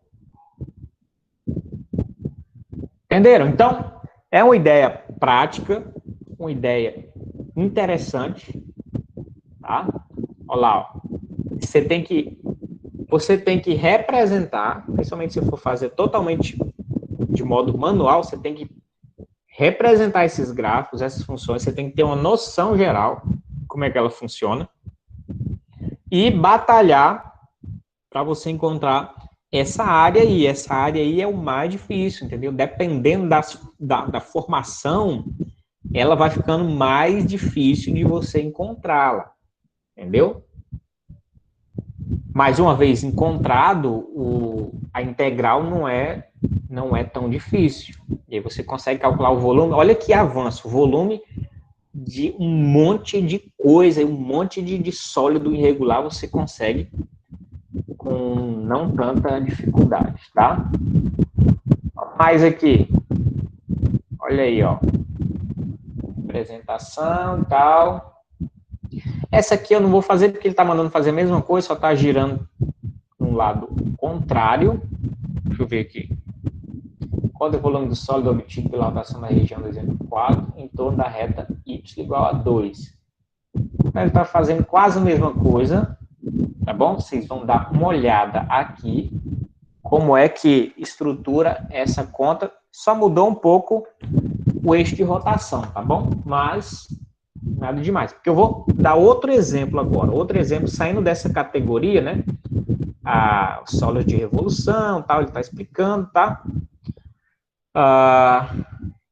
Speaker 1: Entenderam? Então, é uma ideia prática, uma ideia interessante, tá? Olha lá, ó. Você tem que representar, principalmente se for fazer totalmente de modo manual, você tem que representar esses gráficos, essas funções, você tem que ter uma noção geral de como é que ela funciona e batalhar para você encontrar essa área aí. Essa área aí é o mais difícil, entendeu? Dependendo da formação, ela vai ficando mais difícil de você encontrá-la, entendeu? Mais uma vez encontrado, a integral não é tão difícil. E aí você consegue calcular o volume. Olha que avanço, o volume de um monte de coisa, um monte de sólido irregular você consegue com não tanta dificuldade, tá? Mais aqui, olha aí, ó, apresentação e tal. Essa aqui eu não vou fazer porque ele está mandando fazer a mesma coisa, só está girando no lado contrário. Deixa eu ver aqui. Quanto é o volume do sólido obtido pela rotação na região do exemplo 4 em torno da reta y igual a 2? Então, ele está fazendo quase a mesma coisa, tá bom? Vocês vão dar uma olhada aqui, como é que estrutura essa conta. Só mudou um pouco o eixo de rotação, tá bom? Mas nada demais. Porque eu vou dar outro exemplo agora. Outro exemplo saindo dessa categoria, né? Os sólidos de revolução, tal, ele está explicando, tá?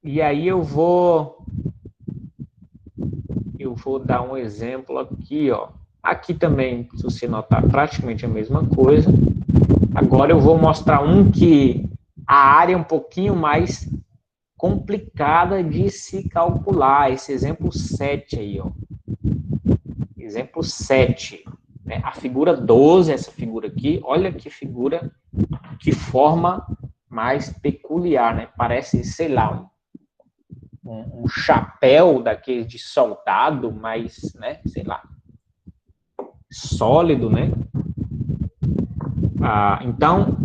Speaker 1: E aí eu vou dar um exemplo aqui, ó. Aqui também, se você notar, praticamente a mesma coisa. Agora eu vou mostrar um que a área é um pouquinho mais complicada de se calcular. Esse exemplo 7 aí, ó. Exemplo 7. Né? A figura 12, essa figura aqui, olha que figura, que forma mais peculiar, né? Parece, sei lá, um chapéu daquele de soldado, mas, né, sei lá, sólido, né? Então,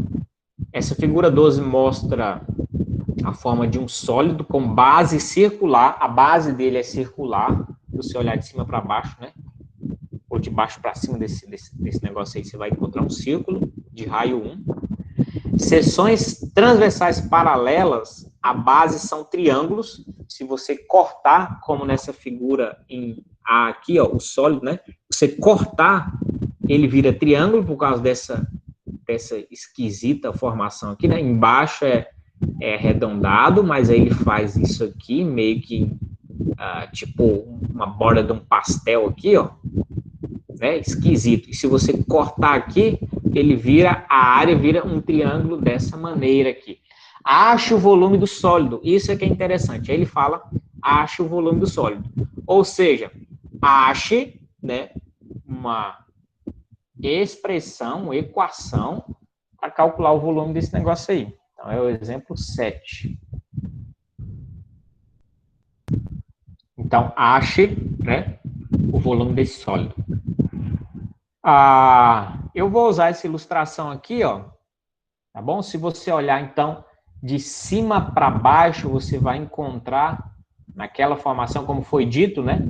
Speaker 1: essa figura 12 mostra a forma de um sólido com base circular, a base dele é circular, se você olhar de cima para baixo, né? Ou de baixo para cima desse negócio aí, você vai encontrar um círculo de raio 1. Seções transversais paralelas, a base são triângulos. Se você cortar, como nessa figura em A aqui, ó, o sólido, né? Você cortar, ele vira triângulo por causa dessa esquisita formação aqui, né? Embaixo é arredondado, mas aí ele faz isso aqui, meio que tipo uma borda de um pastel aqui, ó. Né? Esquisito. E se você cortar aqui, a área vira um triângulo dessa maneira aqui. Ache o volume do sólido. Isso é que é interessante. Aí ele fala, ache o volume do sólido. Ou seja, ache, né, uma expressão, uma equação para calcular o volume desse negócio aí. Então, é o exemplo 7. Então, ache, né, o volume desse sólido. Eu vou usar essa ilustração aqui, ó, tá bom? Se você olhar, então, de cima para baixo, você vai encontrar, naquela formação, como foi dito, né?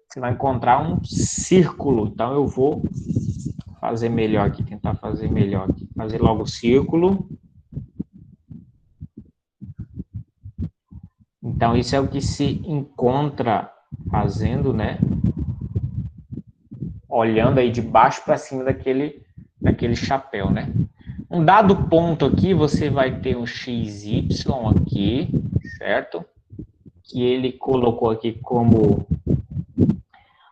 Speaker 1: Você vai encontrar um círculo. Então, eu vou fazer melhor aqui, tentar fazer melhor aqui. Fazer logo o círculo. Então, isso é o que se encontra fazendo, né? Olhando aí de baixo para cima daquele chapéu, né? Um dado ponto aqui, você vai ter um XY aqui, certo? Que ele colocou aqui como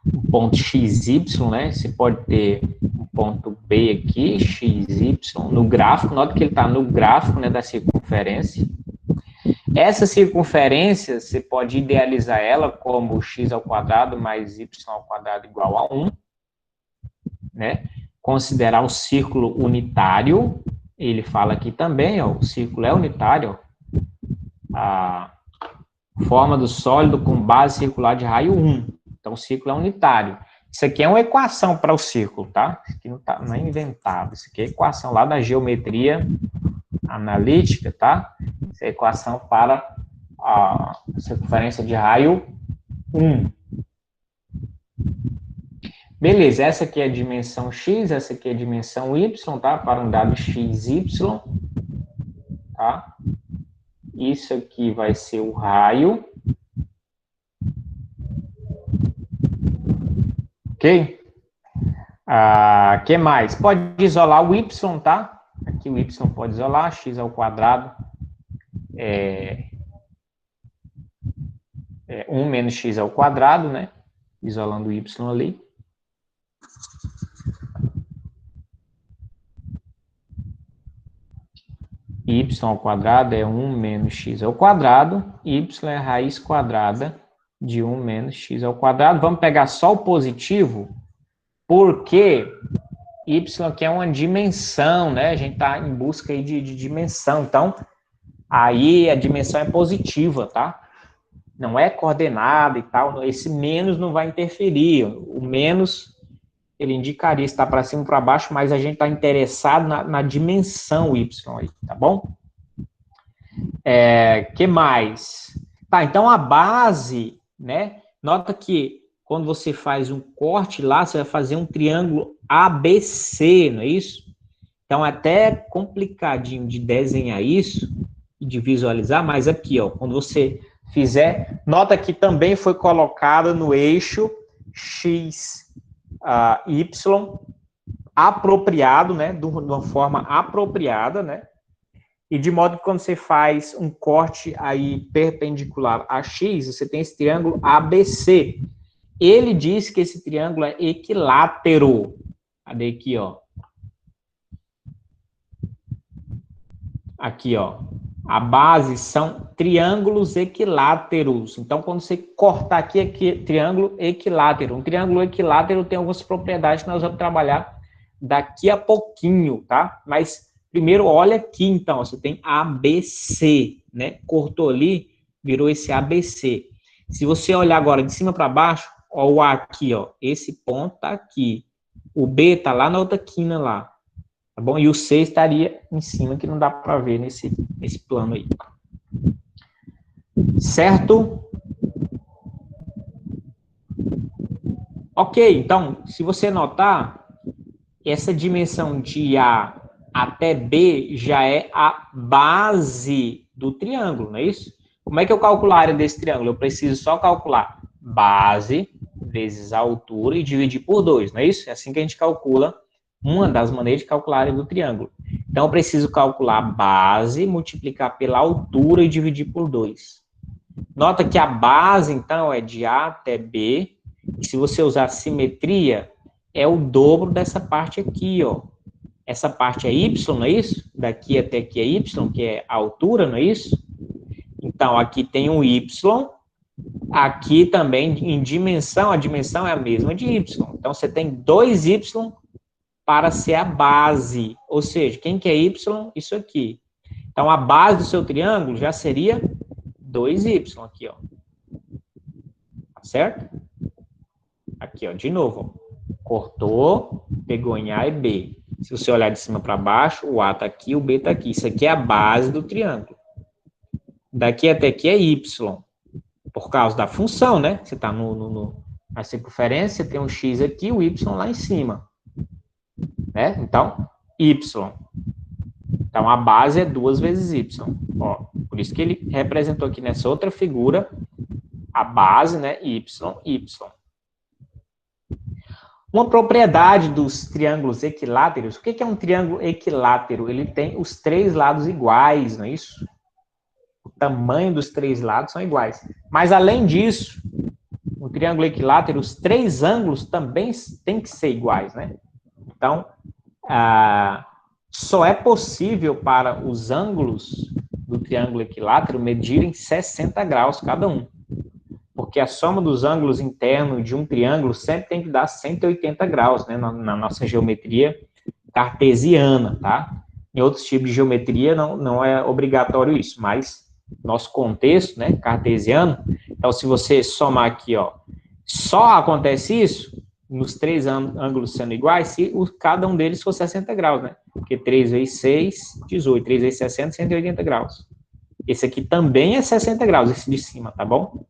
Speaker 1: um ponto XY, né? Você pode ter um ponto B aqui, XY, no gráfico. Nota que ele está no gráfico, né, da circunferência. Essa circunferência, você pode idealizar ela como x ao quadrado mais y ao quadrado igual a 1, né? Considerar o círculo unitário, ele fala aqui também, ó, o círculo é unitário, ó, a forma do sólido com base circular de raio 1. Então, o círculo é unitário. Isso aqui é uma equação para o círculo, tá? Isso aqui não é inventado. Isso aqui é equação lá da geometria analítica, tá? Essa é a equação para a circunferência de raio 1. Beleza, essa aqui é a dimensão x, essa aqui é a dimensão y, tá? Para um dado x, y, tá? Isso aqui vai ser o raio. Ok? Que mais? Pode isolar o y, tá? Aqui o y pode isolar, x ao quadrado é 1 menos x ao quadrado, né? Isolando o y ali. Y ao quadrado é 1 menos x ao quadrado, y é a raiz quadrada de 1 menos x ao quadrado. Vamos pegar só o positivo, porque y aqui é uma dimensão, né? A gente está em busca aí de dimensão, então aí a dimensão é positiva, tá? Não é coordenada e tal, esse menos não vai interferir, o menos ele indicaria se está para cima ou para baixo, mas a gente está interessado na dimensão y aí, tá bom? Que mais? Tá, então a base, né? Nota que quando você faz um corte lá, você vai fazer um triângulo ABC, não é isso? Então é até complicadinho de desenhar isso e de visualizar, mas aqui, ó, quando você fizer, nota que também foi colocada no eixo x, y, apropriado, né, de uma forma apropriada, né, e de modo que quando você faz um corte aí perpendicular a x, você tem esse triângulo ABC. Ele diz que esse triângulo é equilátero. Cadê aqui, ó? Aqui, ó. A base são triângulos equiláteros. Então, quando você cortar aqui, triângulo equilátero. Um triângulo equilátero tem algumas propriedades que nós vamos trabalhar daqui a pouquinho, tá? Mas primeiro, olha aqui, então, você tem ABC, né? Cortou ali, virou esse ABC. Se você olhar agora de cima para baixo, ó, o A aqui, ó, esse ponto tá aqui. O B tá lá na outra quina lá. Tá bom? E o C estaria em cima, que não dá para ver nesse plano aí. Certo? Ok, então, se você notar, essa dimensão de A até B já é a base do triângulo, não é isso? Como é que eu calculo a área desse triângulo? Eu preciso só calcular base vezes a altura e dividir por 2, não é isso? É assim que a gente calcula, uma das maneiras de calcular a área do triângulo. Então, eu preciso calcular a base, multiplicar pela altura e dividir por 2. Nota que a base, então, é de A até B, e se você usar simetria, é o dobro dessa parte aqui, ó. Essa parte é y, não é isso? Daqui até aqui é y, que é a altura, não é isso? Então, aqui tem um y, aqui também em dimensão, a dimensão é a mesma de y. Então, você tem 2y para ser a base, ou seja, quem que é y? Isso aqui. Então, a base do seu triângulo já seria 2y aqui, ó. Tá certo? Aqui, ó, de novo, ó. Cortou, pegou em A e B. Se você olhar de cima para baixo, o A tá aqui, o B tá aqui. Isso aqui é a base do triângulo. Daqui até aqui é y, por causa da função, né? Você tá na circunferência, tem um x aqui, o y lá em cima. Né? Então, y. Então, a base é 2 vezes y. Ó, por isso que ele representou aqui nessa outra figura a base, né? Y. Uma propriedade dos triângulos equiláteros, o que é um triângulo equilátero? Ele tem os 3 lados iguais, não é isso? O tamanho dos 3 lados são iguais. Mas, além disso, um triângulo equilátero, os 3 ângulos também têm que ser iguais, né? Então, só é possível para os ângulos do triângulo equilátero medirem 60 graus cada um. Porque a soma dos ângulos internos de um triângulo sempre tem que dar 180 graus, né, na nossa geometria cartesiana, tá? Em outros tipos de geometria não é obrigatório isso, mas nosso contexto, né, cartesiano, então se você somar aqui, ó, só acontece isso nos três ângulos sendo iguais se cada um deles for 60 graus, né? Porque 3 vezes 6, 18, 3 vezes 60, 180 graus. Esse aqui também é 60 graus, esse de cima, tá bom?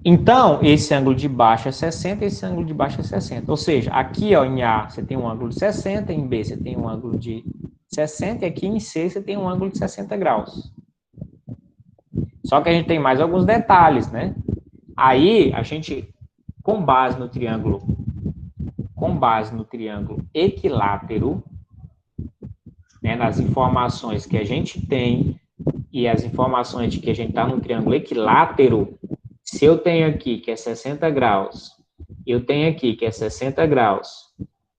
Speaker 1: Então, esse ângulo de baixo é 60, esse ângulo de baixo é 60. Ou seja, aqui ó, em A você tem um ângulo de 60, em B você tem um ângulo de 60, e aqui em C você tem um ângulo de 60 graus. Só que a gente tem mais alguns detalhes, né? Aí, a gente, com base no triângulo equilátero, né, nas informações que a gente tem e as informações de que a gente está no triângulo equilátero, se eu tenho aqui que é 60 graus, eu tenho aqui que é 60 graus,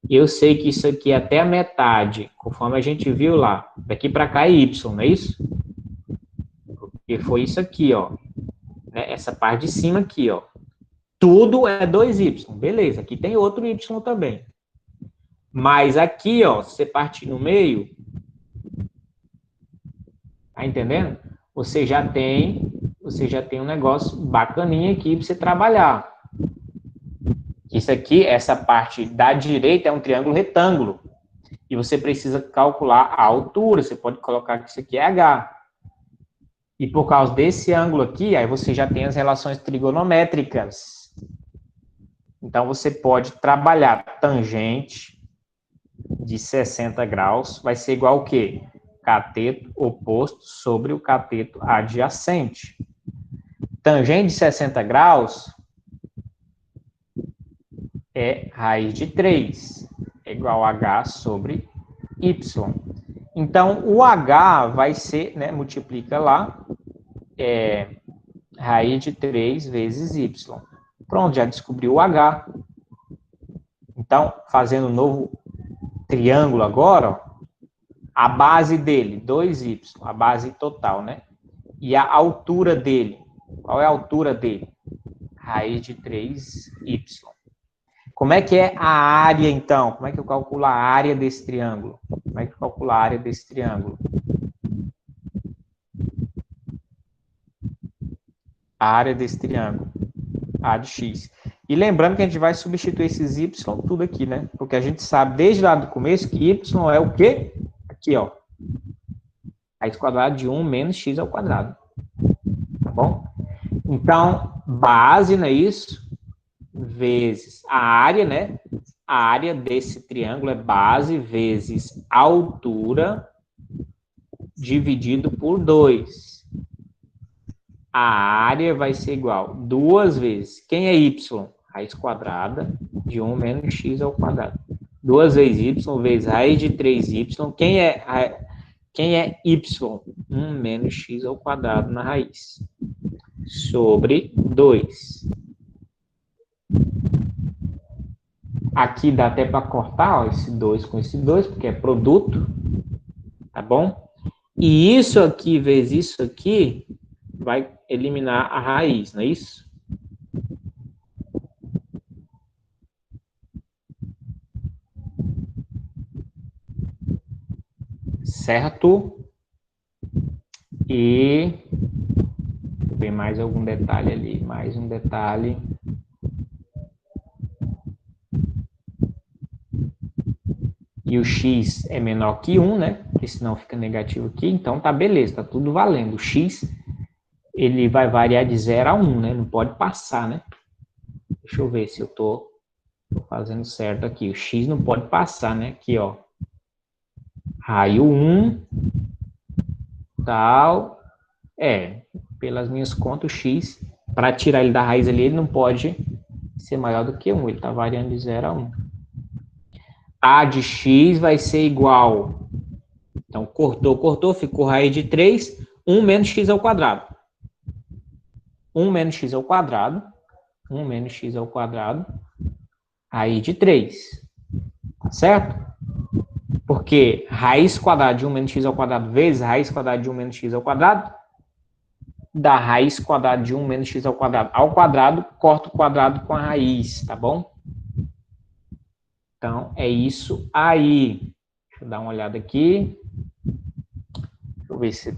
Speaker 1: eu sei que isso aqui é até a metade, conforme a gente viu lá, daqui para cá é y, não é isso? Porque foi isso aqui, ó, né, essa parte de cima aqui, ó. Tudo é 2y, beleza, aqui tem outro y também. Mas aqui, ó, se você partir no meio, tá entendendo? Você já tem um negócio bacaninha aqui para você trabalhar. Isso aqui, essa parte da direita é um triângulo retângulo. E você precisa calcular a altura, você pode colocar que isso aqui é h. E por causa desse ângulo aqui, aí você já tem as relações trigonométricas. Então, você pode trabalhar tangente de 60 graus, vai ser igual ao quê? Cateto oposto sobre o cateto adjacente. Tangente de 60 graus é raiz de 3, é igual a h sobre y. Então, o h vai ser, né, multiplica lá, raiz de 3 vezes y. Pronto, já descobriu o h. Então, fazendo um novo triângulo agora, ó, a base dele, 2y, a base total, né? E a altura dele, qual é a altura dele? Raiz de 3y. Como é que é a área, então? Como é que eu calculo a área desse triângulo? Como é que eu calculo a área desse triângulo? A área desse triângulo, A de x. E lembrando que a gente vai substituir esses y tudo aqui, né? Porque a gente sabe desde lá do começo que y é o quê? Aqui, ó. Raiz quadrada de 1 menos x ao quadrado. Tá bom? Então, base, não é isso? Vezes a área, né? A área desse triângulo é base vezes altura dividido por 2. A área vai ser igual 2 vezes. Quem é y? Raiz quadrada de 1 menos x ao quadrado. 2 vezes y vezes raiz de 3y. Quem é y? 1 menos x ao quadrado na raiz. Sobre 2. Aqui dá até para cortar, ó, esse 2 com esse 2, porque é produto, tá bom? E isso aqui vezes isso aqui vai eliminar a raiz, não é isso? Certo? E ver mais algum detalhe ali, mais um detalhe. E o x é menor que 1, né? Porque senão fica negativo aqui. Então tá beleza, tá tudo valendo. O x, ele vai variar de 0 a 1, né? Não pode passar, né? Deixa eu ver se eu tô fazendo certo aqui. O x não pode passar, né? Aqui, ó. Raio 1, tal. Pelas minhas contas, o x, para tirar ele da raiz ali, ele não pode ser maior do que 1. Ele tá variando de 0 a 1. A de x vai ser igual. Então, cortou, ficou raiz de 3, 1 menos x ao quadrado. 1 menos x ao quadrado. 1 menos x ao quadrado. Raiz de 3. Tá certo? Porque raiz quadrada de 1 menos x ao quadrado vezes raiz quadrada de 1 menos x ao quadrado dá raiz quadrada de 1 menos x ao quadrado, corta o quadrado com a raiz, tá bom? Então, é isso aí. Deixa eu dar uma olhada aqui. Deixa eu ver se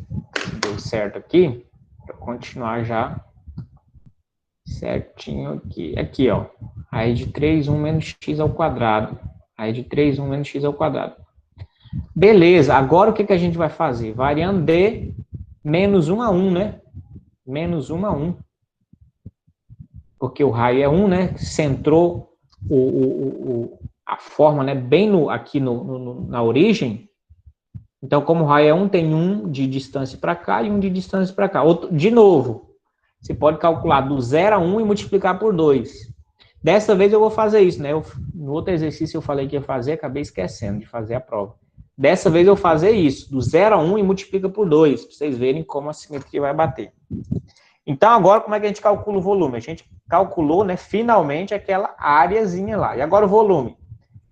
Speaker 1: deu certo aqui. Para continuar já certinho aqui. Aqui, ó. Raiz de 3, 1 menos x ao quadrado. Raiz de 3, 1 menos x ao quadrado. Beleza, agora o que a gente vai fazer? Variando de menos 1 a 1, né? Menos 1 a 1. Porque o raio é 1, né? Centrou a forma, né? Bem aqui na origem. Então, como o raio é 1, tem 1 de distância para cá e 1 de distância para cá. De novo, você pode calcular do 0 a 1 e multiplicar por 2. Dessa vez eu vou fazer isso, né? No outro exercício eu falei que ia fazer, acabei esquecendo de fazer a prova. Dessa vez eu vou fazer isso, do 0 a 1 e multiplica por 2, para vocês verem como a simetria vai bater. Então, agora, como é que a gente calcula o volume? A gente calculou, né, finalmente, aquela áreazinha lá. E agora o volume?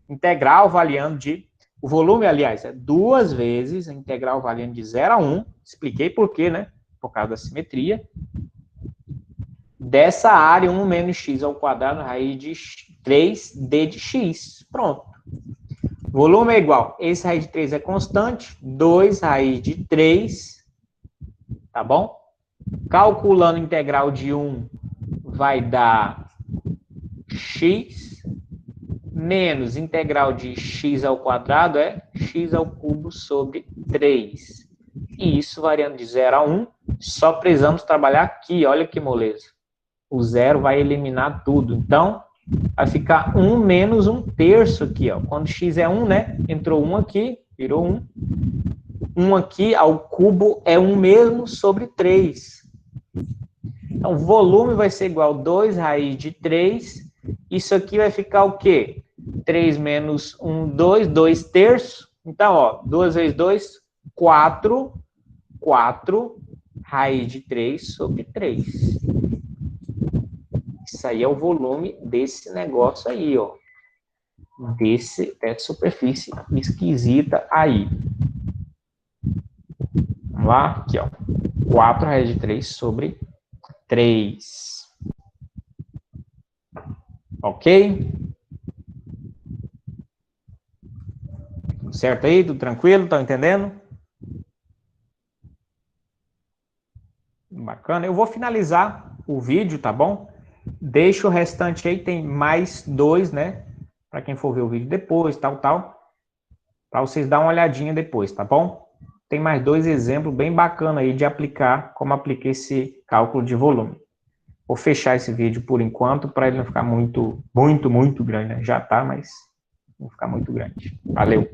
Speaker 1: Integral variando de... O volume, aliás, é 2 vezes a integral variando de 0 a 1. Expliquei por quê, né? Por causa da simetria. Dessa área, 1 menos x ao quadrado, raiz de 3d de x. Pronto. Volume é igual. Esse raiz de 3 é constante. 2 raiz de 3. Tá bom? Calculando integral de 1, vai dar x menos integral de x ao quadrado é x ao cubo sobre 3. E isso variando de 0 a 1, só precisamos trabalhar aqui, olha que moleza. O 0 vai eliminar tudo. Então, vai ficar 1 menos 1/3 aqui, ó. Quando x é 1, né? Entrou 1 aqui, virou 1. 1 aqui ao cubo é 1 mesmo sobre 3. Então, o volume vai ser igual a 2 raiz de 3. Isso aqui vai ficar o quê? 3 menos 1, 2, 2/3. Então, ó, 2 vezes 2, 4. 4 raiz de 3 sobre 3. Isso aí é o volume desse negócio aí, ó. Dessa superfície esquisita aí. Vamos lá? Aqui, ó. 4 raiz de 3 sobre 3. Ok? Tudo certo aí? Tudo tranquilo? Estão entendendo? Bacana. Eu vou finalizar o vídeo, tá bom? Deixa o restante aí, tem mais 2, né? Para quem for ver o vídeo depois, tal. Para vocês dar uma olhadinha depois, tá bom? Tem mais 2 exemplos bem bacanas aí de aplicar, como apliquei esse cálculo de volume. Vou fechar esse vídeo por enquanto, para ele não ficar muito grande, né? Já tá, mas não ficar muito grande. Valeu!